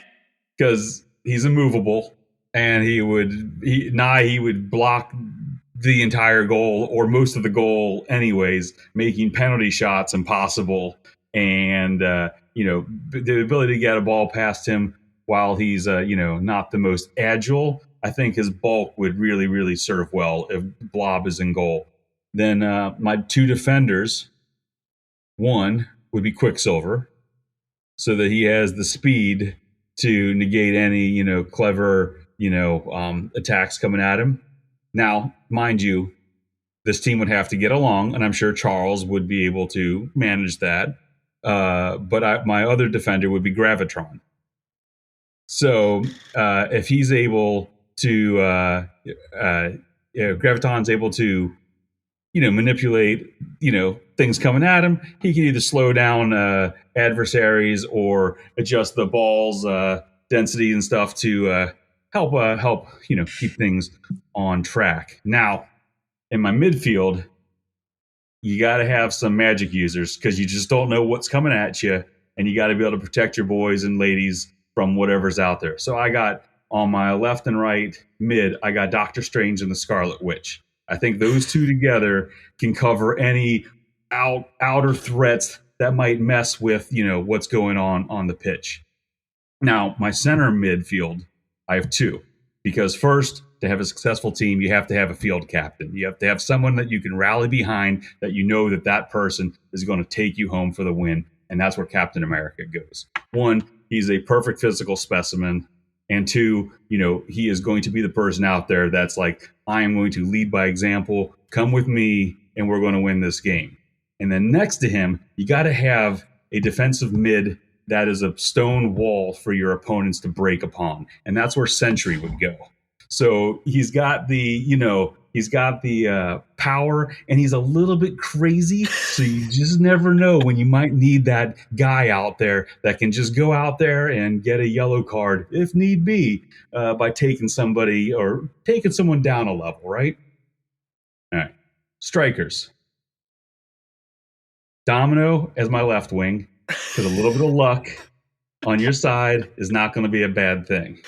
because he's immovable and he would block the entire goal or most of the goal anyways, making penalty shots impossible. And the ability to get a ball past him while he's not the most agile, I think his bulk would really, really serve well if Blob is in goal. Then my two defenders, one would be Quicksilver, so that he has the speed to negate any clever attacks coming at him. Now, mind you, this team would have to get along, and I'm sure Charles would be able to manage that. But my other defender would be Gravitron. So if he's able to, Gravitron's able to, manipulate, things coming at him, he can either slow down adversaries or adjust the ball's density and stuff to help keep things on track. Now, in my midfield, you got to have some magic users because you just don't know what's coming at you, and you got to be able to protect your boys and ladies from whatever's out there. So I got on my left and right mid, I got Doctor Strange and the Scarlet Witch. I think those two together can cover any outer threats that might mess with what's going on the pitch. Now, my center midfield, I have two. Because first, to have a successful team, you have to have a field captain. You have to have someone that you can rally behind, that you know that person is going to take you home for the win. And that's where Captain America goes. One, he's a perfect physical specimen. And two, he is going to be the person out there that's like, I am going to lead by example. Come with me, and we're going to win this game. And then next to him, you got to have a defensive mid that is a stone wall for your opponents to break upon. And that's where Sentry would go. So he's got the power, and he's a little bit crazy. So you just never know when you might need that guy out there that can just go out there and get a yellow card if need be by taking somebody or taking someone down a level, right? All right. Strikers. Domino as my left wing, because a little bit of luck on your side is not going to be a bad thing.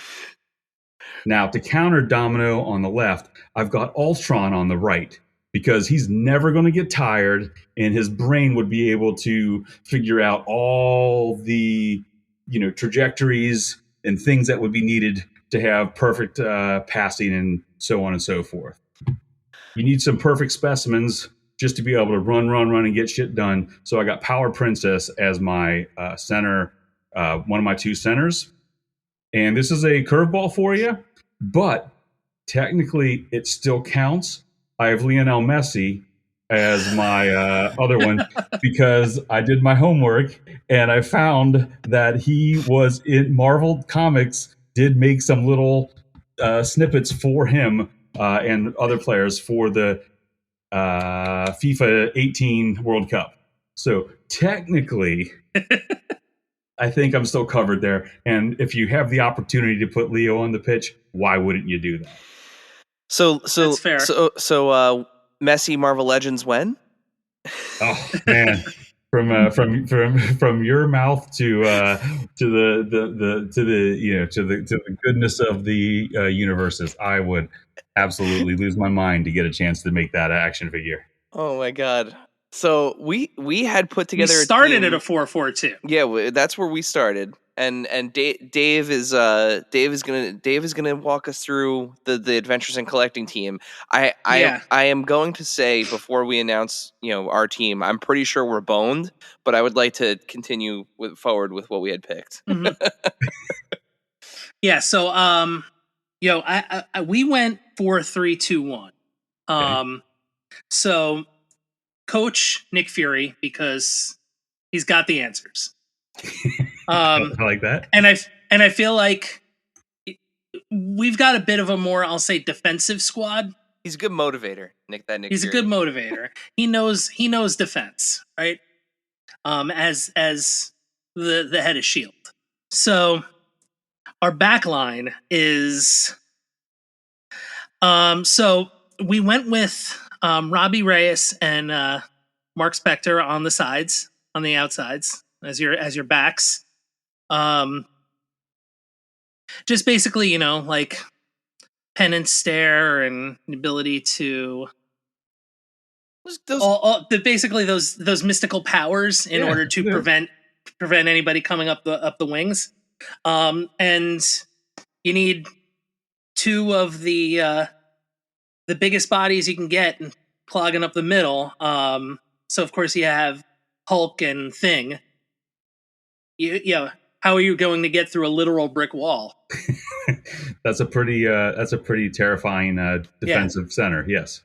Now, to counter Domino on the left, I've got Ultron on the right, because he's never going to get tired, and his brain would be able to figure out all the trajectories and things that would be needed to have perfect passing and so on and so forth. You need some perfect specimens just to be able to run, and get shit done. So I got Power Princess as my center, one of my two centers. And this is a curveball for you, but technically it still counts. I have Lionel Messi as my other one because I did my homework and I found that he was in Marvel Comics, did make some little snippets for him and other players for the FIFA 18 World Cup. So technically, I think I'm still covered there. And if you have the opportunity to put Leo on the pitch, why wouldn't you do that? So That's fair. So Messi Marvel Legends when? Oh man, from your mouth to the goodness of the universes, I would absolutely lose my mind to get a chance to make that action figure. Oh my god! So we had put together. We started at a 4-4-2. Yeah, that's where we started. And Dave is gonna walk us through the Adventures in Collecting team. I am going to say before we announce our team, I'm pretty sure we're boned, but I would like to continue forward with what we had picked. Mm-hmm. Yeah. So we went 4-3-2-1. Okay. So Coach Nick Fury, because he's got the answers. I like that. And I feel like we've got a bit of a more, I'll say, defensive squad. He's a good motivator, Nick. He's Fury. A good motivator. He knows defense, right? As the head of Shield. So our backline is so we went with Robbie Reyes and Mark Spector on the sides, on the outsides as your backs. Just basically, you know, like penance stare and the ability to basically those mystical powers in order to prevent anybody coming up the wings. And you need two of the biggest bodies you can get and clogging up the middle. So of course you have Hulk and Thing. How are you going to get through a literal brick wall? That's a pretty terrifying defensive center. Yes.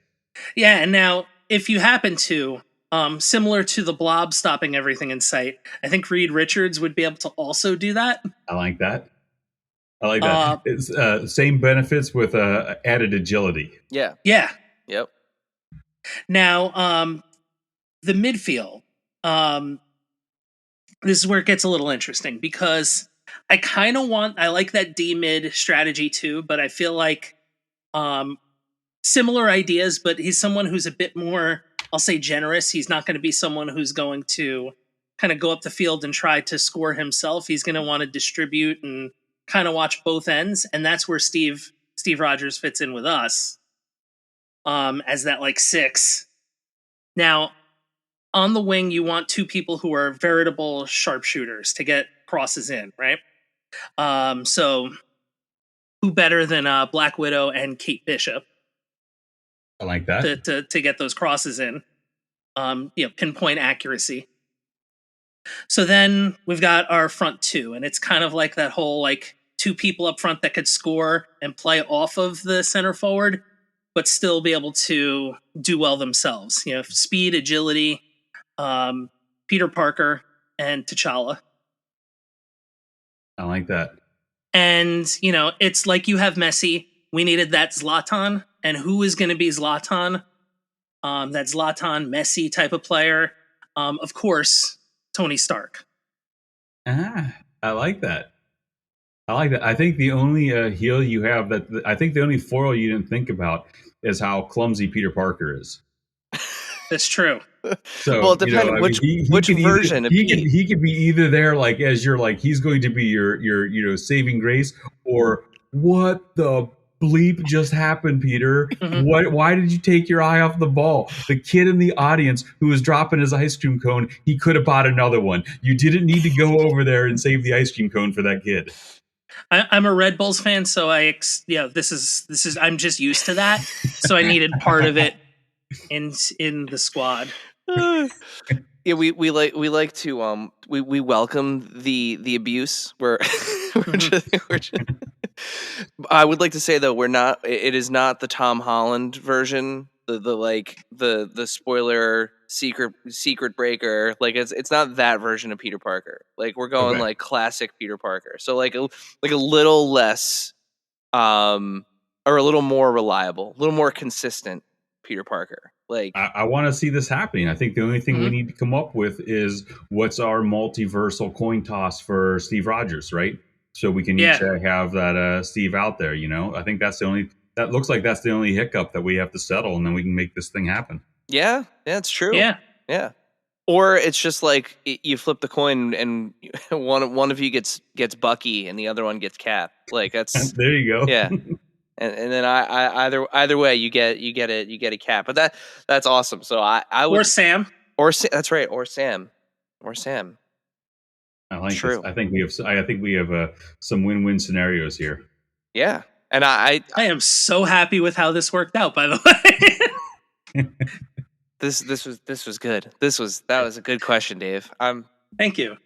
Yeah, and now if you happen to, similar to the Blob stopping everything in sight, I think Reed Richards would be able to also do that. I like that. It's same benefits with added agility. Yeah. Yeah. Yep. Now, the midfield. This is where it gets a little interesting because I like that D mid strategy too, but I feel like similar ideas, but he's someone who's a bit more, I'll say, generous. He's not going to be someone who's going to kind of go up the field and try to score himself. He's going to want to distribute and kind of watch both ends, and that's where Steve Rogers fits in with us as that like 6. Now, on the wing, you want two people who are veritable sharpshooters to get crosses in, right? So who better than Black Widow and Kate Bishop? I like that. To get those crosses in. Pinpoint accuracy. So then we've got our front two, and it's kind of like that whole like two people up front that could score and play off of the center forward, but still be able to do well themselves. You know, speed, agility, Peter Parker, and T'Challa. I like that. And, you know, it's like you have Messi. We needed that Zlatan. And who is going to be Zlatan? That Zlatan, Messi type of player. Of course, Tony Stark. I like that. I think the only heel you have I think the only foil you didn't think about is how clumsy Peter Parker is. That's true. So, well, it depends which version of he could be either there like as you're like he's going to be your saving grace, or what the bleep just happened, Peter? Mm-hmm. Why did you take your eye off the ball? The kid in the audience who was dropping his ice cream cone, he could have bought another one. You didn't need to go over there and save the ice cream cone for that kid. I'm a Red Bulls fan, so this is I'm just used to that. So I needed part of it in the squad. Yeah, we like to we welcome the abuse. We're just I would like to say though it is not the Tom Holland version, the spoiler secret breaker. Like it's not that version of Peter Parker. Like we're going like classic Peter Parker. So like a little less or a little more reliable, a little more consistent Peter Parker. Like I want to see this happening. I think the only thing we need to come up with is what's our multiversal coin toss for Steve Rogers, right? So we can each have that Steve out there, you know. I think that looks like that's the only hiccup that we have to settle, and then we can make this thing happen. Yeah, it's true. Yeah. Or it's just like you flip the coin and one of you gets Bucky and the other one gets Cap. Like that's there you go. Yeah. And then either way you get a Cap, but that's awesome. So I would, or Sam, that's right, or Sam. I like True. This. I think we have some win-win scenarios here. Yeah, and I am so happy with how this worked out. By the way, this was good. That was a good question, Dave. Thank you.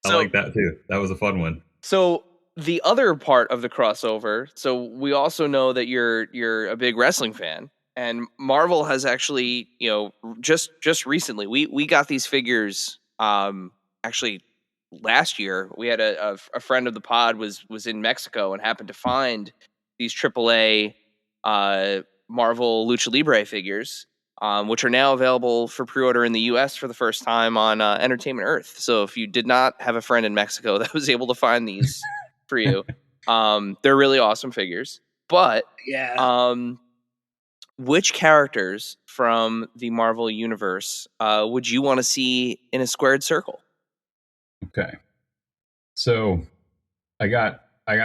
I like that too. That was a fun one. So. The other part of the crossover, so we also know that you're a big wrestling fan, and Marvel has actually, you know, just recently we got these figures. Actually, last year we had a friend of the pod was in Mexico and happened to find these AAA Marvel Lucha Libre figures. which are now available for pre-order in the U.S. for the first time on Entertainment Earth. So if you did not have a friend in Mexico that was able to find these for you, they're really awesome figures. But Yeah. which characters from the Marvel Universe would you want to see in a squared circle? Okay. So I got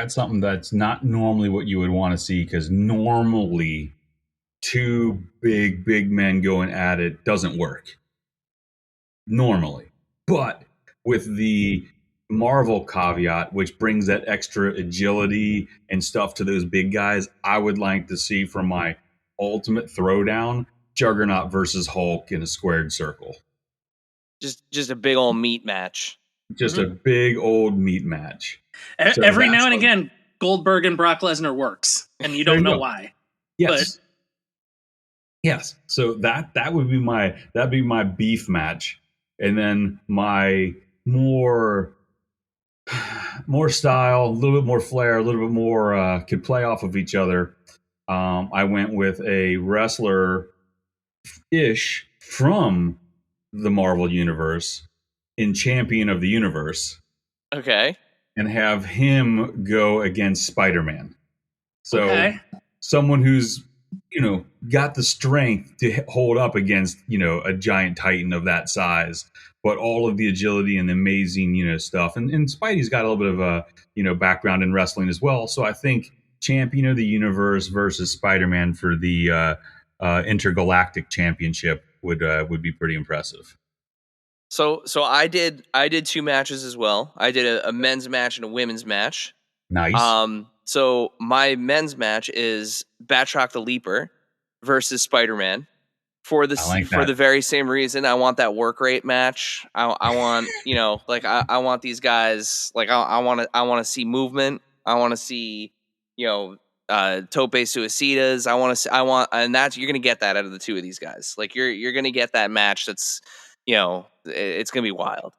something that's not normally what you would want to see, because normally two big men going at it doesn't work normally. But with the Marvel caveat, which brings that extra agility and stuff to those big guys, I would like to see, from my ultimate throwdown, Juggernaut versus Hulk in a squared circle. Just a big old meat match. Just a big old meat match. So Every now and that's again, Goldberg and Brock Lesnar works, and you There don't you know go. why. Yes. Yes. So that would be my beef match. And then my more style, a little bit more flair, a little bit more could play off of each other. I went with a wrestler ish from the Marvel Universe in Champion of the Universe, Okay. and have him go against Spider-Man. So Okay. someone who's, got the strength to hold up against, a giant titan of that size, but all of the agility and amazing, stuff. And Spidey's got a little bit of a, background in wrestling as well. So I think Champion of the Universe versus Spider-Man for the intergalactic championship would be pretty impressive. So I did two matches as well. I did a men's match and a women's match. Nice. So my men's match is Batroc the Leaper versus Spider-Man for I like for that. the very same reason. I want that work rate match. I want, I want these guys, I want to see movement. I want to see, tope suicidas. And that's, you're going to get that out of the two of these guys. Like you're going to get that match. That's, it's going to be wild.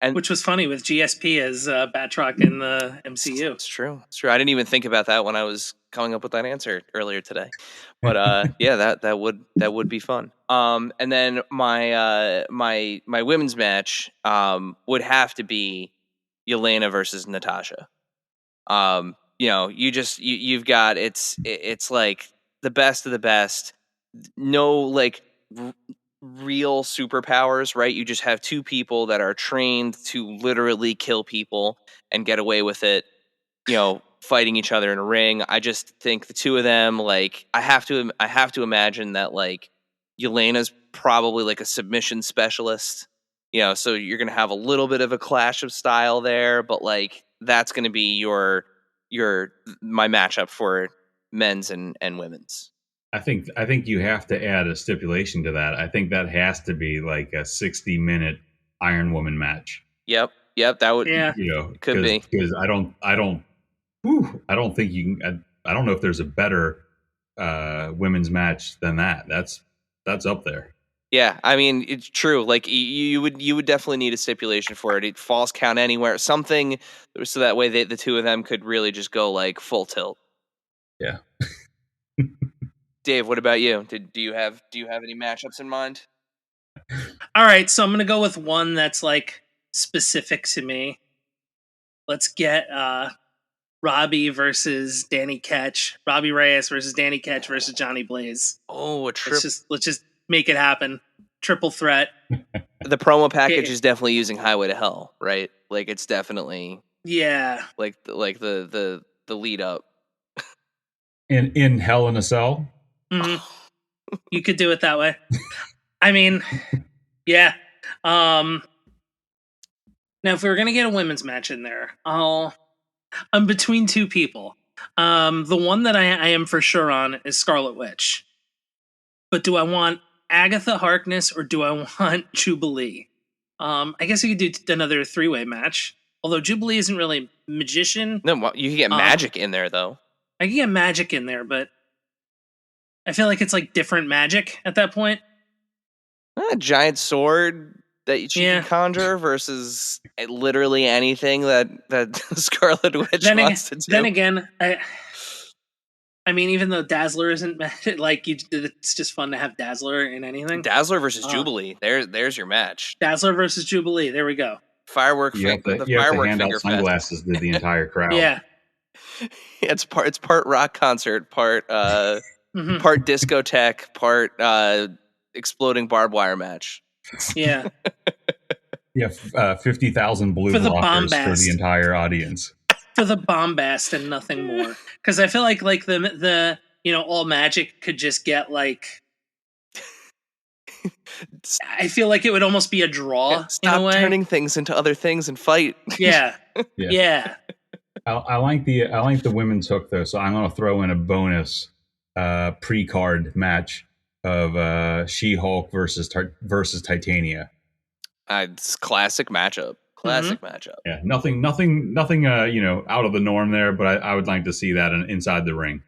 And Which was funny with GSP as Batroc in the MCU. It's true. It's true. I didn't even think about that when I was coming up with that answer earlier today. But yeah, that would be fun. And then my women's match would have to be Yelena versus Natasha. You've got it's like the best of the best. No like real superpowers, right? You just have two people that are trained to literally kill people and get away with it, fighting each other in a ring. I just think the two of them, like, I have to imagine that, like, Yelena's probably like a submission specialist, so you're going to have a little bit of a clash of style there, but like, that's going to be my matchup for men's and women's. I think you have to add a stipulation to that. I think that has to be like a 60-minute Iron Woman match. Yep, that would, Yeah. Could be, because I don't think you can. I don't know if there's a better women's match than that. That's up there. Yeah, I mean, it's true. Like you would definitely need a stipulation for it. Falls count anywhere, something, so that way the two of them could really just go like full tilt. Yeah. Dave, what about you? Do you have any matchups in mind? All right, so I'm going to go with one that's like specific to me. Let's get Robbie versus Danny Ketch. Robbie Reyes versus Danny Ketch versus Johnny Blaze. Oh, Let's just make it happen. Triple threat. The promo package is definitely using Highway to Hell, right? Like it's definitely like the lead up. In Hell in a Cell. Mm-hmm. You could do it that way. I mean, yeah. Now, if we were gonna get a women's match in there, I'm between two people. The one that I am for sure on is Scarlet Witch. But do I want Agatha Harkness or do I want Jubilee? I guess we could do another three-way match. Although Jubilee isn't really a magician. No, you can get magic in there though. I can get magic in there, but I feel like it's like different magic at that point. A giant sword that you can conjure versus literally anything that Scarlet Witch wants to do. Then again, I mean, even though Dazzler isn't like it's just fun to have Dazzler in anything. Dazzler versus Jubilee. There's your match. Dazzler versus Jubilee. There we go. You have to hand out sunglasses to the entire crowd. Yeah. It's part rock concert, part part discotheque, part exploding barbed wire match. Yeah. Yeah, 50,000 blue blockers for the entire audience. For the bombast and nothing more. Because I feel like the all magic could just get like. I feel like it would almost be a draw. Stop turning things into other things and fight. Yeah. Yeah. I like the women's hook though, so I'm going to throw in a bonus pre-card match of She-Hulk versus Titania. It's classic matchup. Matchup. Yeah, nothing out of the norm there, but I would like to see that inside the ring.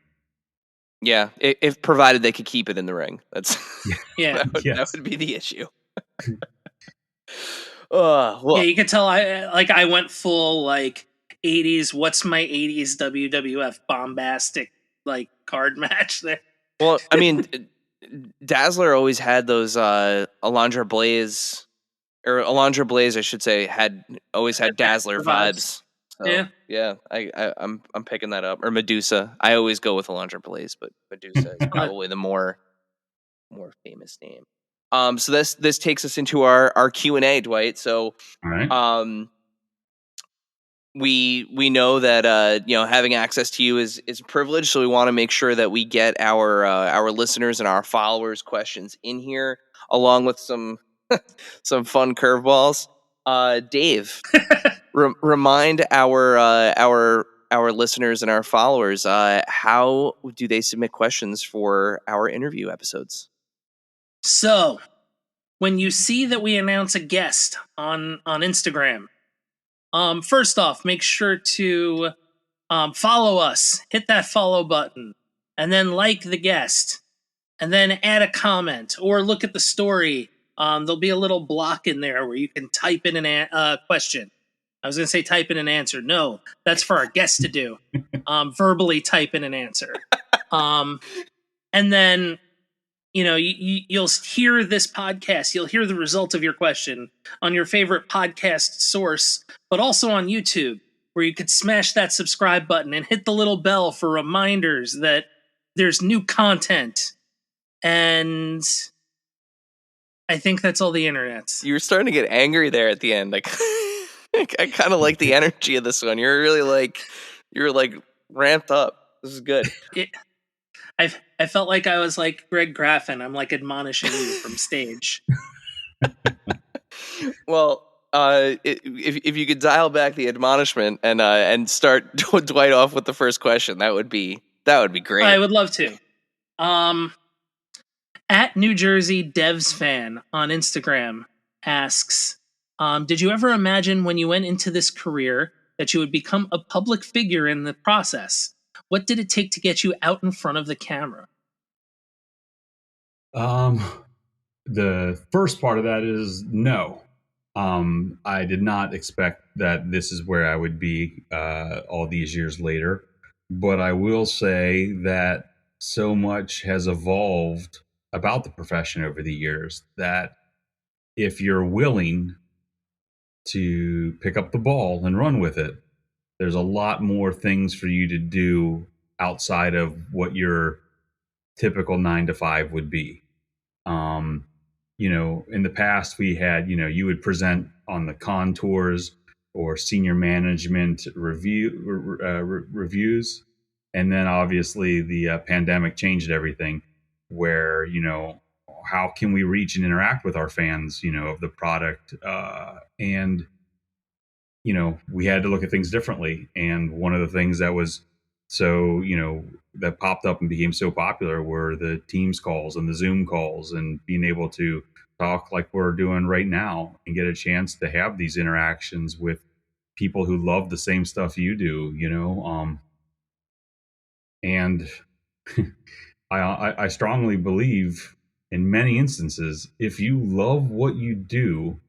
Yeah, if provided they could keep it in the ring. That's that would be the issue. Yeah, you could tell I went full like 80s. What's my 80s WWF bombastic like card match there? Well, I mean, Dazzler always had those Alundra Blaze, I should say, always had Dazzler vibes. So, yeah, I'm picking that up. Or Medusa. I always go with Alundra Blaze, but Medusa is probably the more famous name. So this takes us into our Q&A, Dwight. So, all right. We know that having access to you is a privilege, so we want to make sure that we get our listeners and our followers questions in here, along with some fun curveballs. Dave, remind our listeners and our followers how do they submit questions for our interview episodes? So, when you see that we announce a guest on Instagram, first off, make sure to follow us, hit that follow button, and then like the guest, and then add a comment or look at the story. There'll be a little block in there where you can type in a question. I was going to say type in an answer. No, that's for our guest to do. Verbally type in an answer. And then, you'll hear this podcast. You'll hear the result of your question on your favorite podcast source, but also on YouTube, where you could smash that subscribe button and hit the little bell for reminders that there's new content. And I think that's all the internet. You were starting to get angry there at the end. Like, I kind of like the energy of this one. You're really you're ramped up. This is good. I felt like I was like Greg Graffin. I'm like admonishing you from stage. Well, if you could dial back the admonishment and start Dwight off with the first question, that would be great. I would love to. At New Jersey Devs Fan on Instagram asks, did you ever imagine when you went into this career that you would become a public figure in the process? What did it take to get you out in front of the camera? The first part of that is no. I did not expect that this is where I would be all these years later. But I will say that so much has evolved about the profession over the years that if you're willing to pick up the ball and run with it, there's a lot more things for you to do outside of what your typical 9-to-5 would be. In the past we had, you would present on the contours or senior management reviews. And then obviously the pandemic changed everything where, how can we reach and interact with our fans, of the product? And we had to look at things differently. And one of the things that was that popped up and became so popular were the Teams calls and the Zoom calls and being able to talk like we're doing right now and get a chance to have these interactions with people who love the same stuff you do, and I strongly believe in many instances, if you love what you do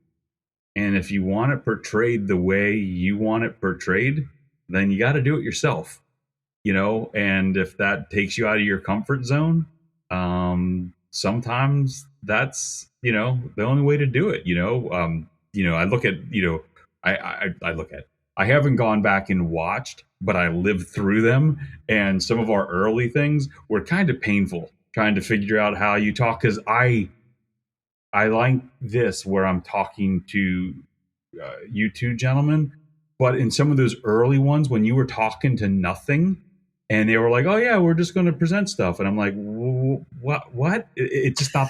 and if you want it portrayed the way you want it portrayed, then you got to do it yourself. and if that takes you out of your comfort zone, sometimes that's, the only way to do it. I look at, I look at, I haven't gone back and watched, but I lived through them. And some of our early things were kind of painful trying to figure out how you talk. Cause I like this where I'm talking to you two gentlemen, but in some of those early ones when you were talking to nothing and they were like, oh yeah, we're just going to present stuff. And I'm like, what? It's just not,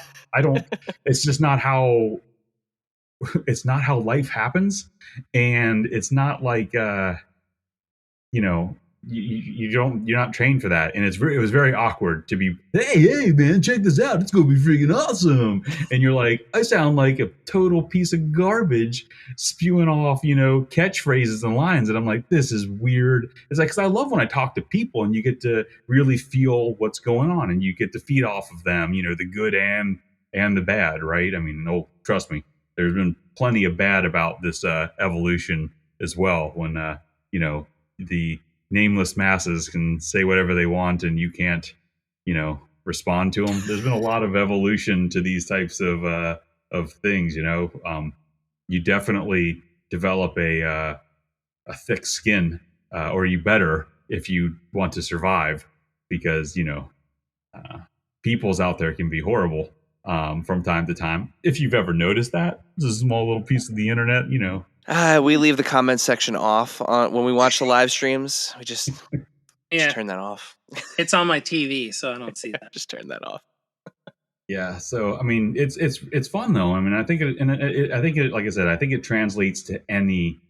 it's just not how, it's not how life happens. And it's not like, you're not trained for that. And it was very awkward to be, hey man, check this out, it's gonna be freaking awesome. And you're like, I sound like a total piece of garbage spewing off catchphrases and lines, and I'm like, this is weird. It's like, because I love when I talk to people and you get to really feel what's going on and you get to feed off of them, the good and the bad, right? I mean, trust me, there's been plenty of bad about this evolution as well, when the nameless masses can say whatever they want and you can't, respond to them. There's been a lot of evolution to these types of things. You definitely develop a thick skin, or you better if you want to survive, because peoples out there can be horrible from time to time. If you've ever noticed that, it's a small little piece of the internet, We leave the comment section off when we watch the live streams. We just turn that off. It's on my TV, so I don't see that. Just turn that off. Yeah. So I mean, it's fun though. I mean, I think like I said, I think it translates to any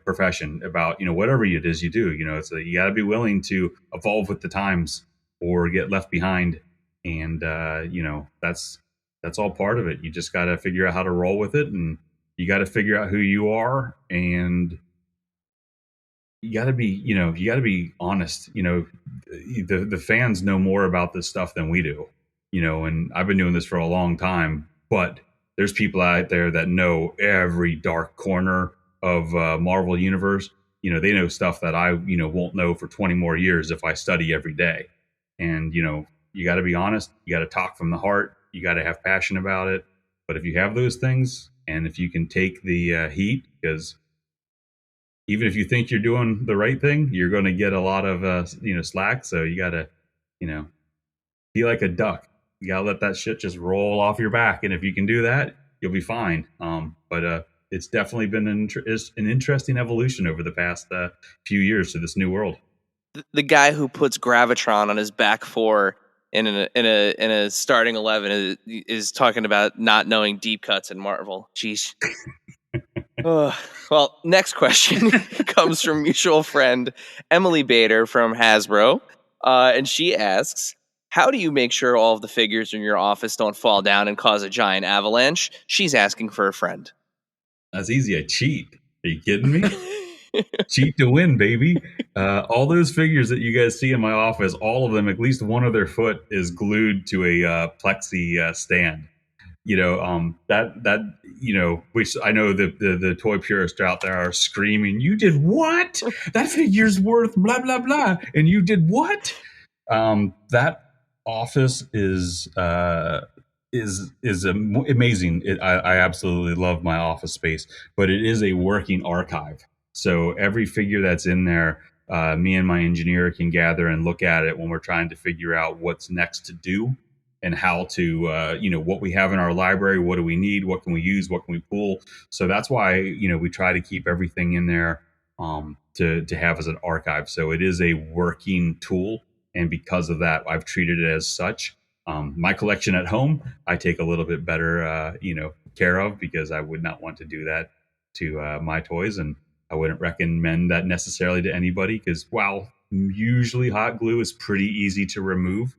profession about whatever it is you do. It's you got to be willing to evolve with the times or get left behind, and that's all part of it. You just got to figure out how to roll with it, and you got to figure out who you are, and you got to be honest. The fans know more about this stuff than we do, and I've been doing this for a long time, but there's people out there that know every dark corner of Marvel universe. They know stuff that I, won't know for 20 more years if I study every day. And, you got to be honest. You got to talk from the heart. You got to have passion about it. But if you have those things, and if you can take the heat, because even if you think you're doing the right thing, you're going to get a lot of, slack. So you got to, be like a duck. You got to let that shit just roll off your back. And if you can do that, you'll be fine. But it's definitely been an interesting evolution over the past few years to this new world. The guy who puts Gravitron on his back four in a starting 11 is talking about not knowing deep cuts in Marvel. Jeez. Well, next question comes from mutual friend Emily Bader from Hasbro, and she asks, how do you make sure all of the figures in your office don't fall down and cause a giant avalanche? She's asking for a friend. That's easy. I cheat. Are you kidding me? Cheat to win, baby. All those figures that you guys see in my office, all of them, at least one of their foot is glued to a plexi stand. Which I know the toy purists out there are screaming, you did what? That figure's worth blah, blah, blah. And you did what? That office is amazing. I absolutely love my office space, but it is a working archive. So every figure that's in there, me and my engineer can gather and look at it when we're trying to figure out what's next to do and how to, what we have in our library, what do we need, what can we use, what can we pull. So that's why, we try to keep everything in there to have as an archive. So it is a working tool. And because of that, I've treated it as such. My collection at home, I take a little bit better, care of, because I would not want to do that to my toys. And I wouldn't recommend that necessarily to anybody, because while usually hot glue is pretty easy to remove,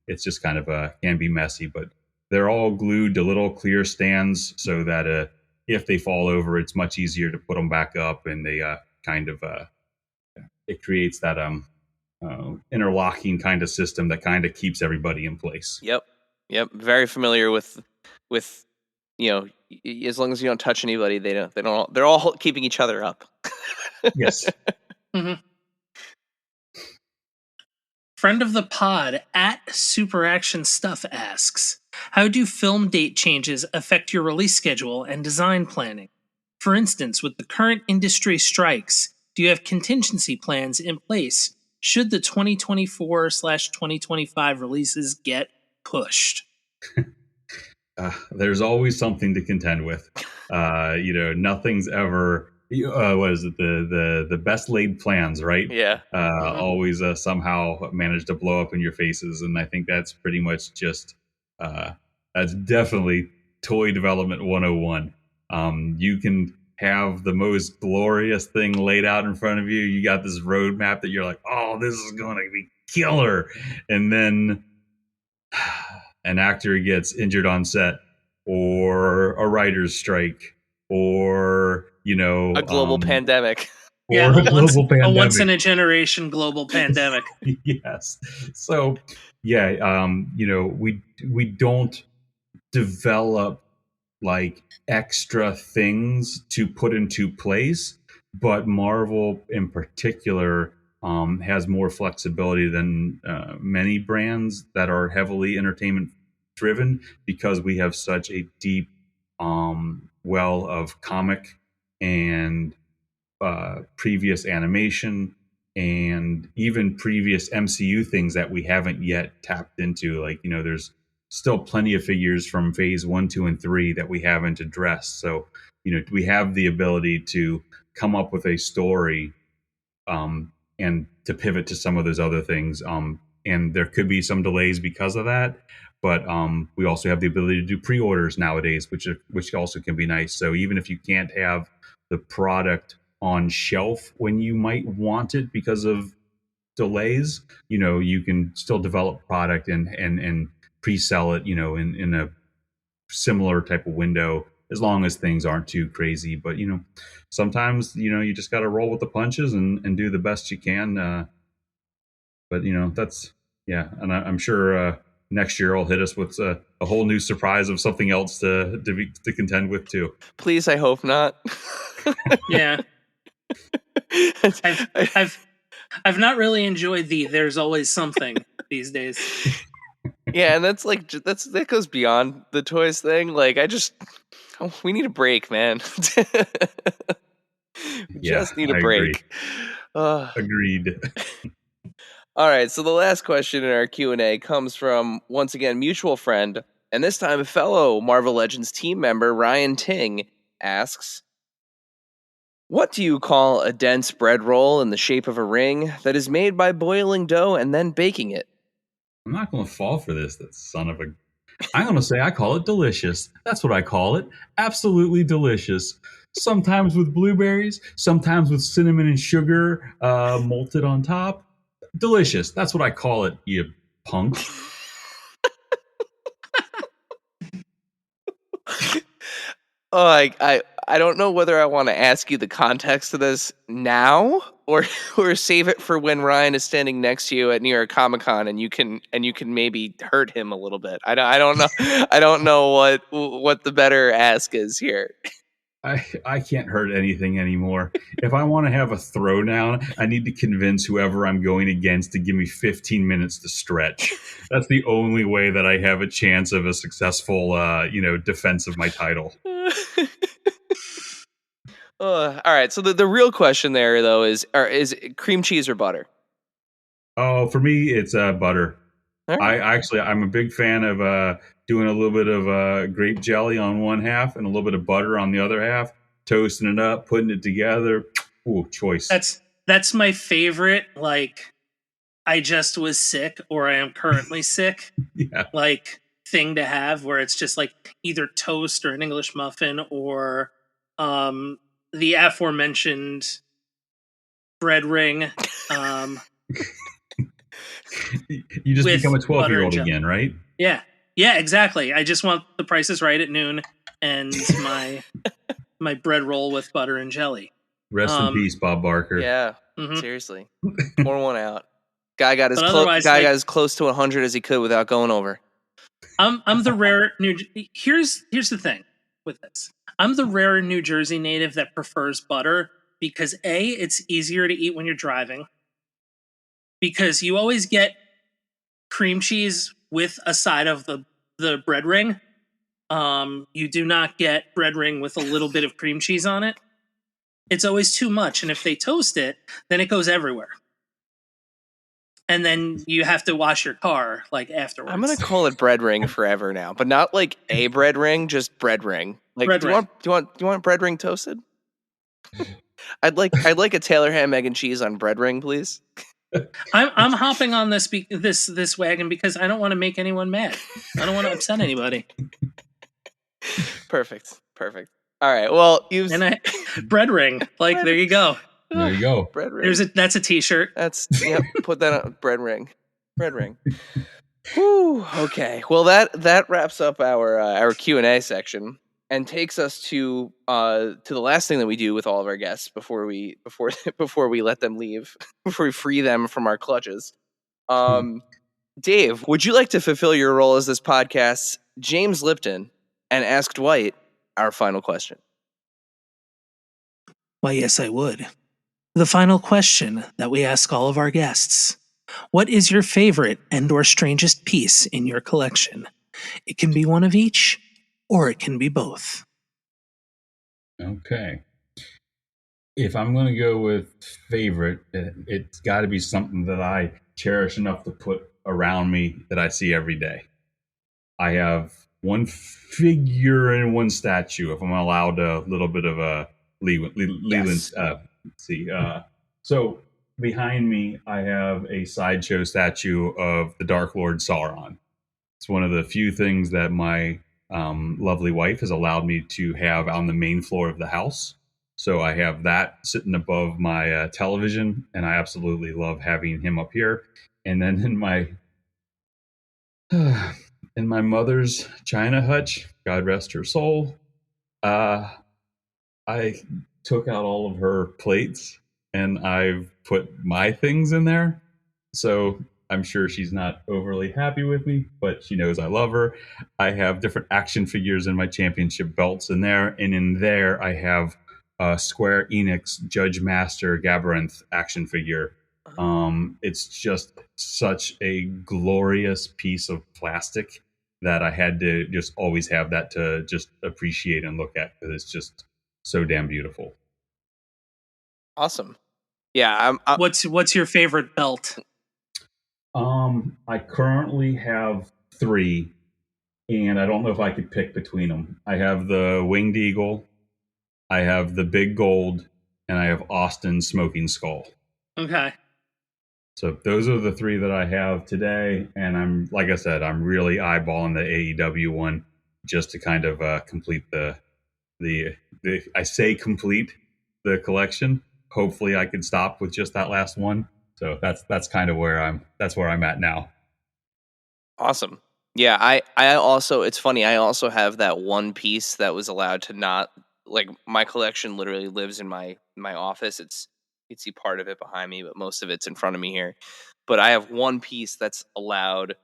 it's just kind of can be messy, but they're all glued to little clear stands so that if they fall over, it's much easier to put them back up, and they it creates that interlocking kind of system that kind of keeps everybody in place. Yep. Very familiar with as long as you don't touch anybody, they're all keeping each other up. Yes. Mm-hmm. Friend of the pod at Super Action Stuff asks, how do film date changes affect your release schedule and design planning? For instance, with the current industry strikes, do you have contingency plans in place should the 2024/2025 releases get pushed? There's always something to contend with. Nothing's ever. What is it? The best laid plans, right? Yeah. Always somehow manage to blow up in your faces, and I think that's pretty much just that's definitely toy development 101. You can have the most glorious thing laid out in front of you. You got this roadmap that you're like, oh, this is going to be killer, and then an actor gets injured on set, or a writer's strike, or a global pandemic. Yeah, a once in a generation global pandemic. Yes. So, yeah, we don't develop like extra things to put into place, but Marvel in particular has more flexibility than many brands that are heavily entertainment driven, because we have such a deep well of comic and previous animation and even previous MCU things that we haven't yet tapped into. Like, there's still plenty of figures from phase 1, 2, and 3 that we haven't addressed. So, we have the ability to come up with a story and to pivot to some of those other things. And there could be some delays because of that. But we also have the ability to do pre-orders nowadays, which also can be nice. So even if you can't have the product on shelf when you might want it because of delays, you can still develop product and pre-sell it, in a similar type of window, as long as things aren't too crazy. But sometimes you just got to roll with the punches and do the best you can. But that's and I'm sure next year will hit us with a whole new surprise of something else to contend with too. Please, I hope not. Yeah. I've not really enjoyed the "there's always something" these days. Yeah, and that goes beyond the toys thing. Like, we need a break, man. We just need a break. Agreed. All right, so the last question in our Q&A comes from, once again, mutual friend, and this time a fellow Marvel Legends team member, Ryan Ting, asks, what do you call a dense bread roll in the shape of a ring that is made by boiling dough and then baking it? I'm not going to fall for this, that son of a... I'm going to say I call it delicious. That's what I call it. Absolutely delicious. Sometimes with blueberries, sometimes with cinnamon and sugar molted on top. Delicious. That's what I call it, you punk. I don't know whether I want to ask you the context of this now or save it for when Ryan is standing next to you at New York Comic Con and you can maybe hurt him a little bit. I don't know. I don't know what the better ask is here. I can't hurt anything anymore. If I want to have a throwdown, I need to convince whoever I'm going against to give me 15 minutes to stretch. That's the only way that I have a chance of a successful, defense of my title. All right. So the real question there, though, is cream cheese or butter? Oh, for me, it's butter. Right. I'm a big fan of doing a little bit of grape jelly on one half and a little bit of butter on the other half, toasting it up, putting it together. Ooh, choice. That's my favorite. Like, I just was sick, or I am currently sick. Yeah. Like, thing to have, where it's just like either toast or an English muffin or the aforementioned bread ring. You just become a 12-year-old again, right? Yeah, exactly. I just want the Price is Right at noon and my bread roll with butter and jelly. Rest in peace, Bob Barker. Yeah, seriously. Pour one out. Guy got as close to 100 as he could without going over. I'm the rare Here's the thing with this. I'm the rare New Jersey native that prefers butter because A, it's easier to eat when you're driving. Because you always get cream cheese with a side of the bread ring. You do not get bread ring with a little bit of cream cheese on it. It's always too much, and if they toast it, then it goes everywhere. And then you have to wash your car like afterwards. I'm gonna call it bread ring forever now, but not like a bread ring, just bread ring. Like, Bread do ring. you want bread ring toasted? I'd like a Taylor ham, egg, and cheese on bread ring, please. I'm hopping on this wagon because I don't want to make anyone mad. I don't want to upset anybody. Perfect. All right. Well, bread ring. Like, there you go. There you go. Bread ring. That's a t-shirt. Put that on bread ring. Whew, okay. Well, that wraps up our Q&A section and takes us to the last thing that we do with all of our guests before we let them leave, before we free them from our clutches. Dave, would you like to fulfill your role as this podcast's James Lipton and ask Dwight our final question? Why, yes, I would. The final question that we ask all of our guests. What is your favorite and/or strangest piece in your collection? It can be one of each, or it can be both. Okay. If I'm going to go with favorite, it's got to be something that I cherish enough to put around me that I see every day. I have one figure and one statue, if I'm allowed a little bit of a Leland's. So behind me, I have a sideshow statue of the Dark Lord Sauron. It's one of the few things that my lovely wife has allowed me to have on the main floor of the house. So I have that sitting above my television, and I absolutely love having him up here. And then in my mother's china hutch, God rest her soul, I took out all of her plates and I've put my things in there. So I'm sure she's not overly happy with me, but she knows I love her. I have different action figures in my championship belts in there. And in there, I have a Square Enix Judge Master Gabarinth action figure. It's just such a glorious piece of plastic that I had to just always have that to just appreciate and look at, because it's just so damn beautiful. Awesome. Yeah. What's your favorite belt? I currently have 3, and I don't know if I could pick between them. I have the Winged Eagle, I have the Big Gold, and I have Austin Smoking Skull. Okay. So those are the 3 that I have today, and I'm really eyeballing the AEW one just to kind of complete the I say complete the collection. Hopefully, I can stop with just that last one. So that's kind of where I'm at now. Awesome. Yeah, I also, it's funny, I also have that one piece that was allowed to not, like, my collection literally lives in my office. You can see part of it behind me, but most of it's in front of me here. But I have one piece that's allowed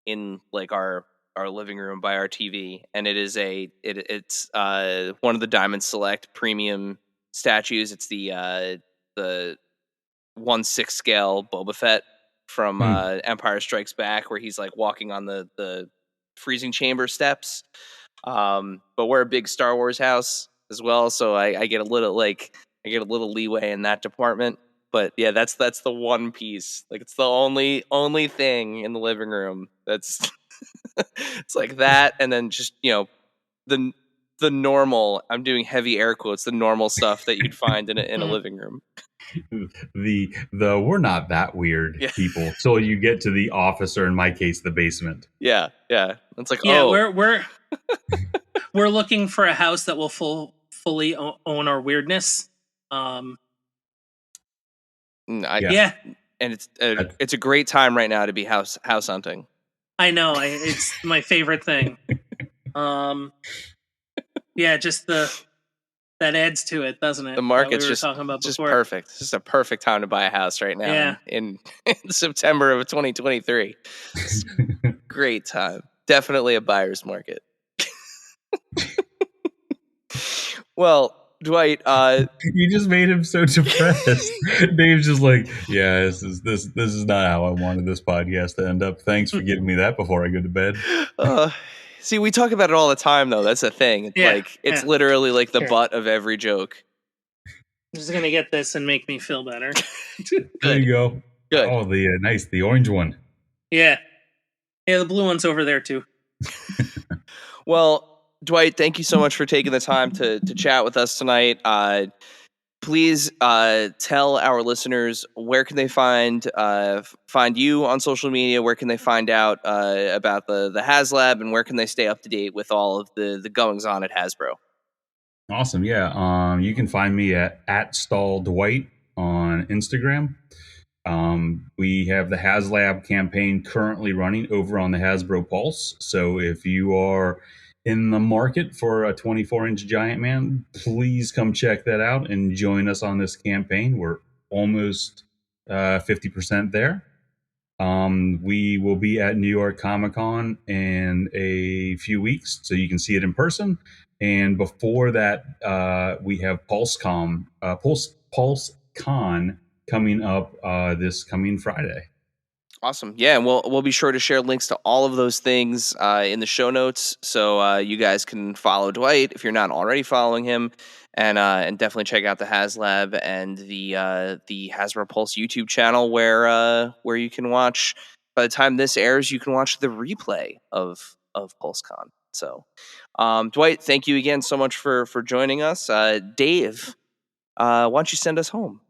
in, like, our living room by our TV, and it's one of the Diamond Select premium statues. It's the 1/6 scale Boba Fett from Empire Strikes Back, where he's like walking on the freezing chamber steps. But we're a big Star Wars house as well, so I get a little leeway in that department. But yeah, that's the one piece. Like, it's the only thing in the living room that's it's like that, and then just, the normal, I'm doing heavy air quotes, the normal stuff that you'd find in a living room. The we're not that weird people till you get to the office, or in my case, the basement. Yeah. It's like, we're looking for a house that will fully own our weirdness. And it's a great time right now to be house hunting. I know, it's my favorite thing. Just that adds to it, doesn't it? The market's just talking about just before. perfect. It's just a perfect time to buy a house right now in September of 2023. Great time. Definitely a buyer's market. Well, Dwight, You just made him so depressed. Dave's just like, yeah, this is not how I wanted this podcast to end up. Thanks for giving me that before I go to bed. see, we talk about it all the time, though. That's the thing. It's literally like the butt of every joke. I'm just gonna get this and make me feel better. There you go. Good. Oh, the orange one. Yeah, the blue one's over there too. Well, Dwight, thank you so much for taking the time to chat with us tonight. Please tell our listeners where can they find you on social media, where can they find out about the HasLab, and where can they stay up to date with all of the goings on at Hasbro. Awesome. Yeah. You can find me at @StallDwight on Instagram. We have the HasLab campaign currently running over on the Hasbro Pulse. So if you are in the market for a 24-inch Giant Man, please come check that out and join us on this campaign. We're almost 50% there. We will be at New York Comic Con in a few weeks, so you can see it in person. And before that, we have PulseCon coming up this coming Friday. Awesome. Yeah, and we'll be sure to share links to all of those things in the show notes, so you guys can follow Dwight if you're not already following him, and definitely check out the HasLab and the Hasbro Pulse YouTube channel where you can watch. By the time this airs, you can watch the replay of PulseCon. So, Dwight, thank you again so much for joining us. Dave, why don't you send us home?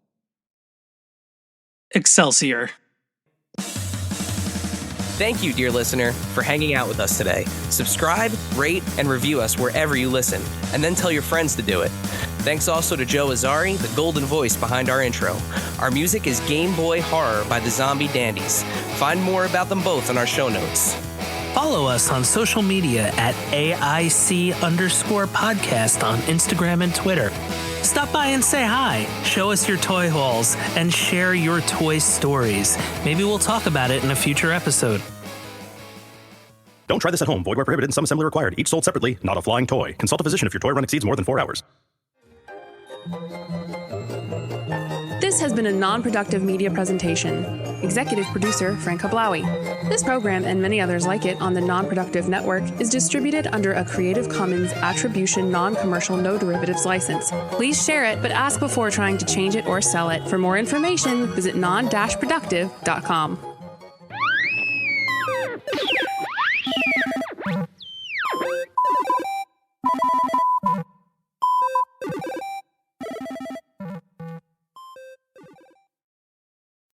Excelsior. Thank you, dear listener, for hanging out with us today. Subscribe, rate, and review us wherever you listen, and then tell your friends to do it. Thanks also to Joe Azzari, the golden voice behind our intro. Our music is Game Boy Horror by the Zombie Dandies. Find more about them both in our show notes. Follow us on social media at AIC_podcast on Instagram and Twitter. Stop by and say hi, show us your toy hauls, and share your toy stories. Maybe we'll talk about it in a future episode. Don't try this at home. Void where prohibited and some assembly required. Each sold separately, not a flying toy. Consult a physician if your toy run exceeds more than 4 hours. This has been a non-productive media presentation. Executive producer Frank Hablawi. This program and many others like it on the Non-Productive Network is distributed under a Creative Commons Attribution Non-Commercial No Derivatives license. Please share it, but ask before trying to change it or sell it. For more information, visit non-productive.com.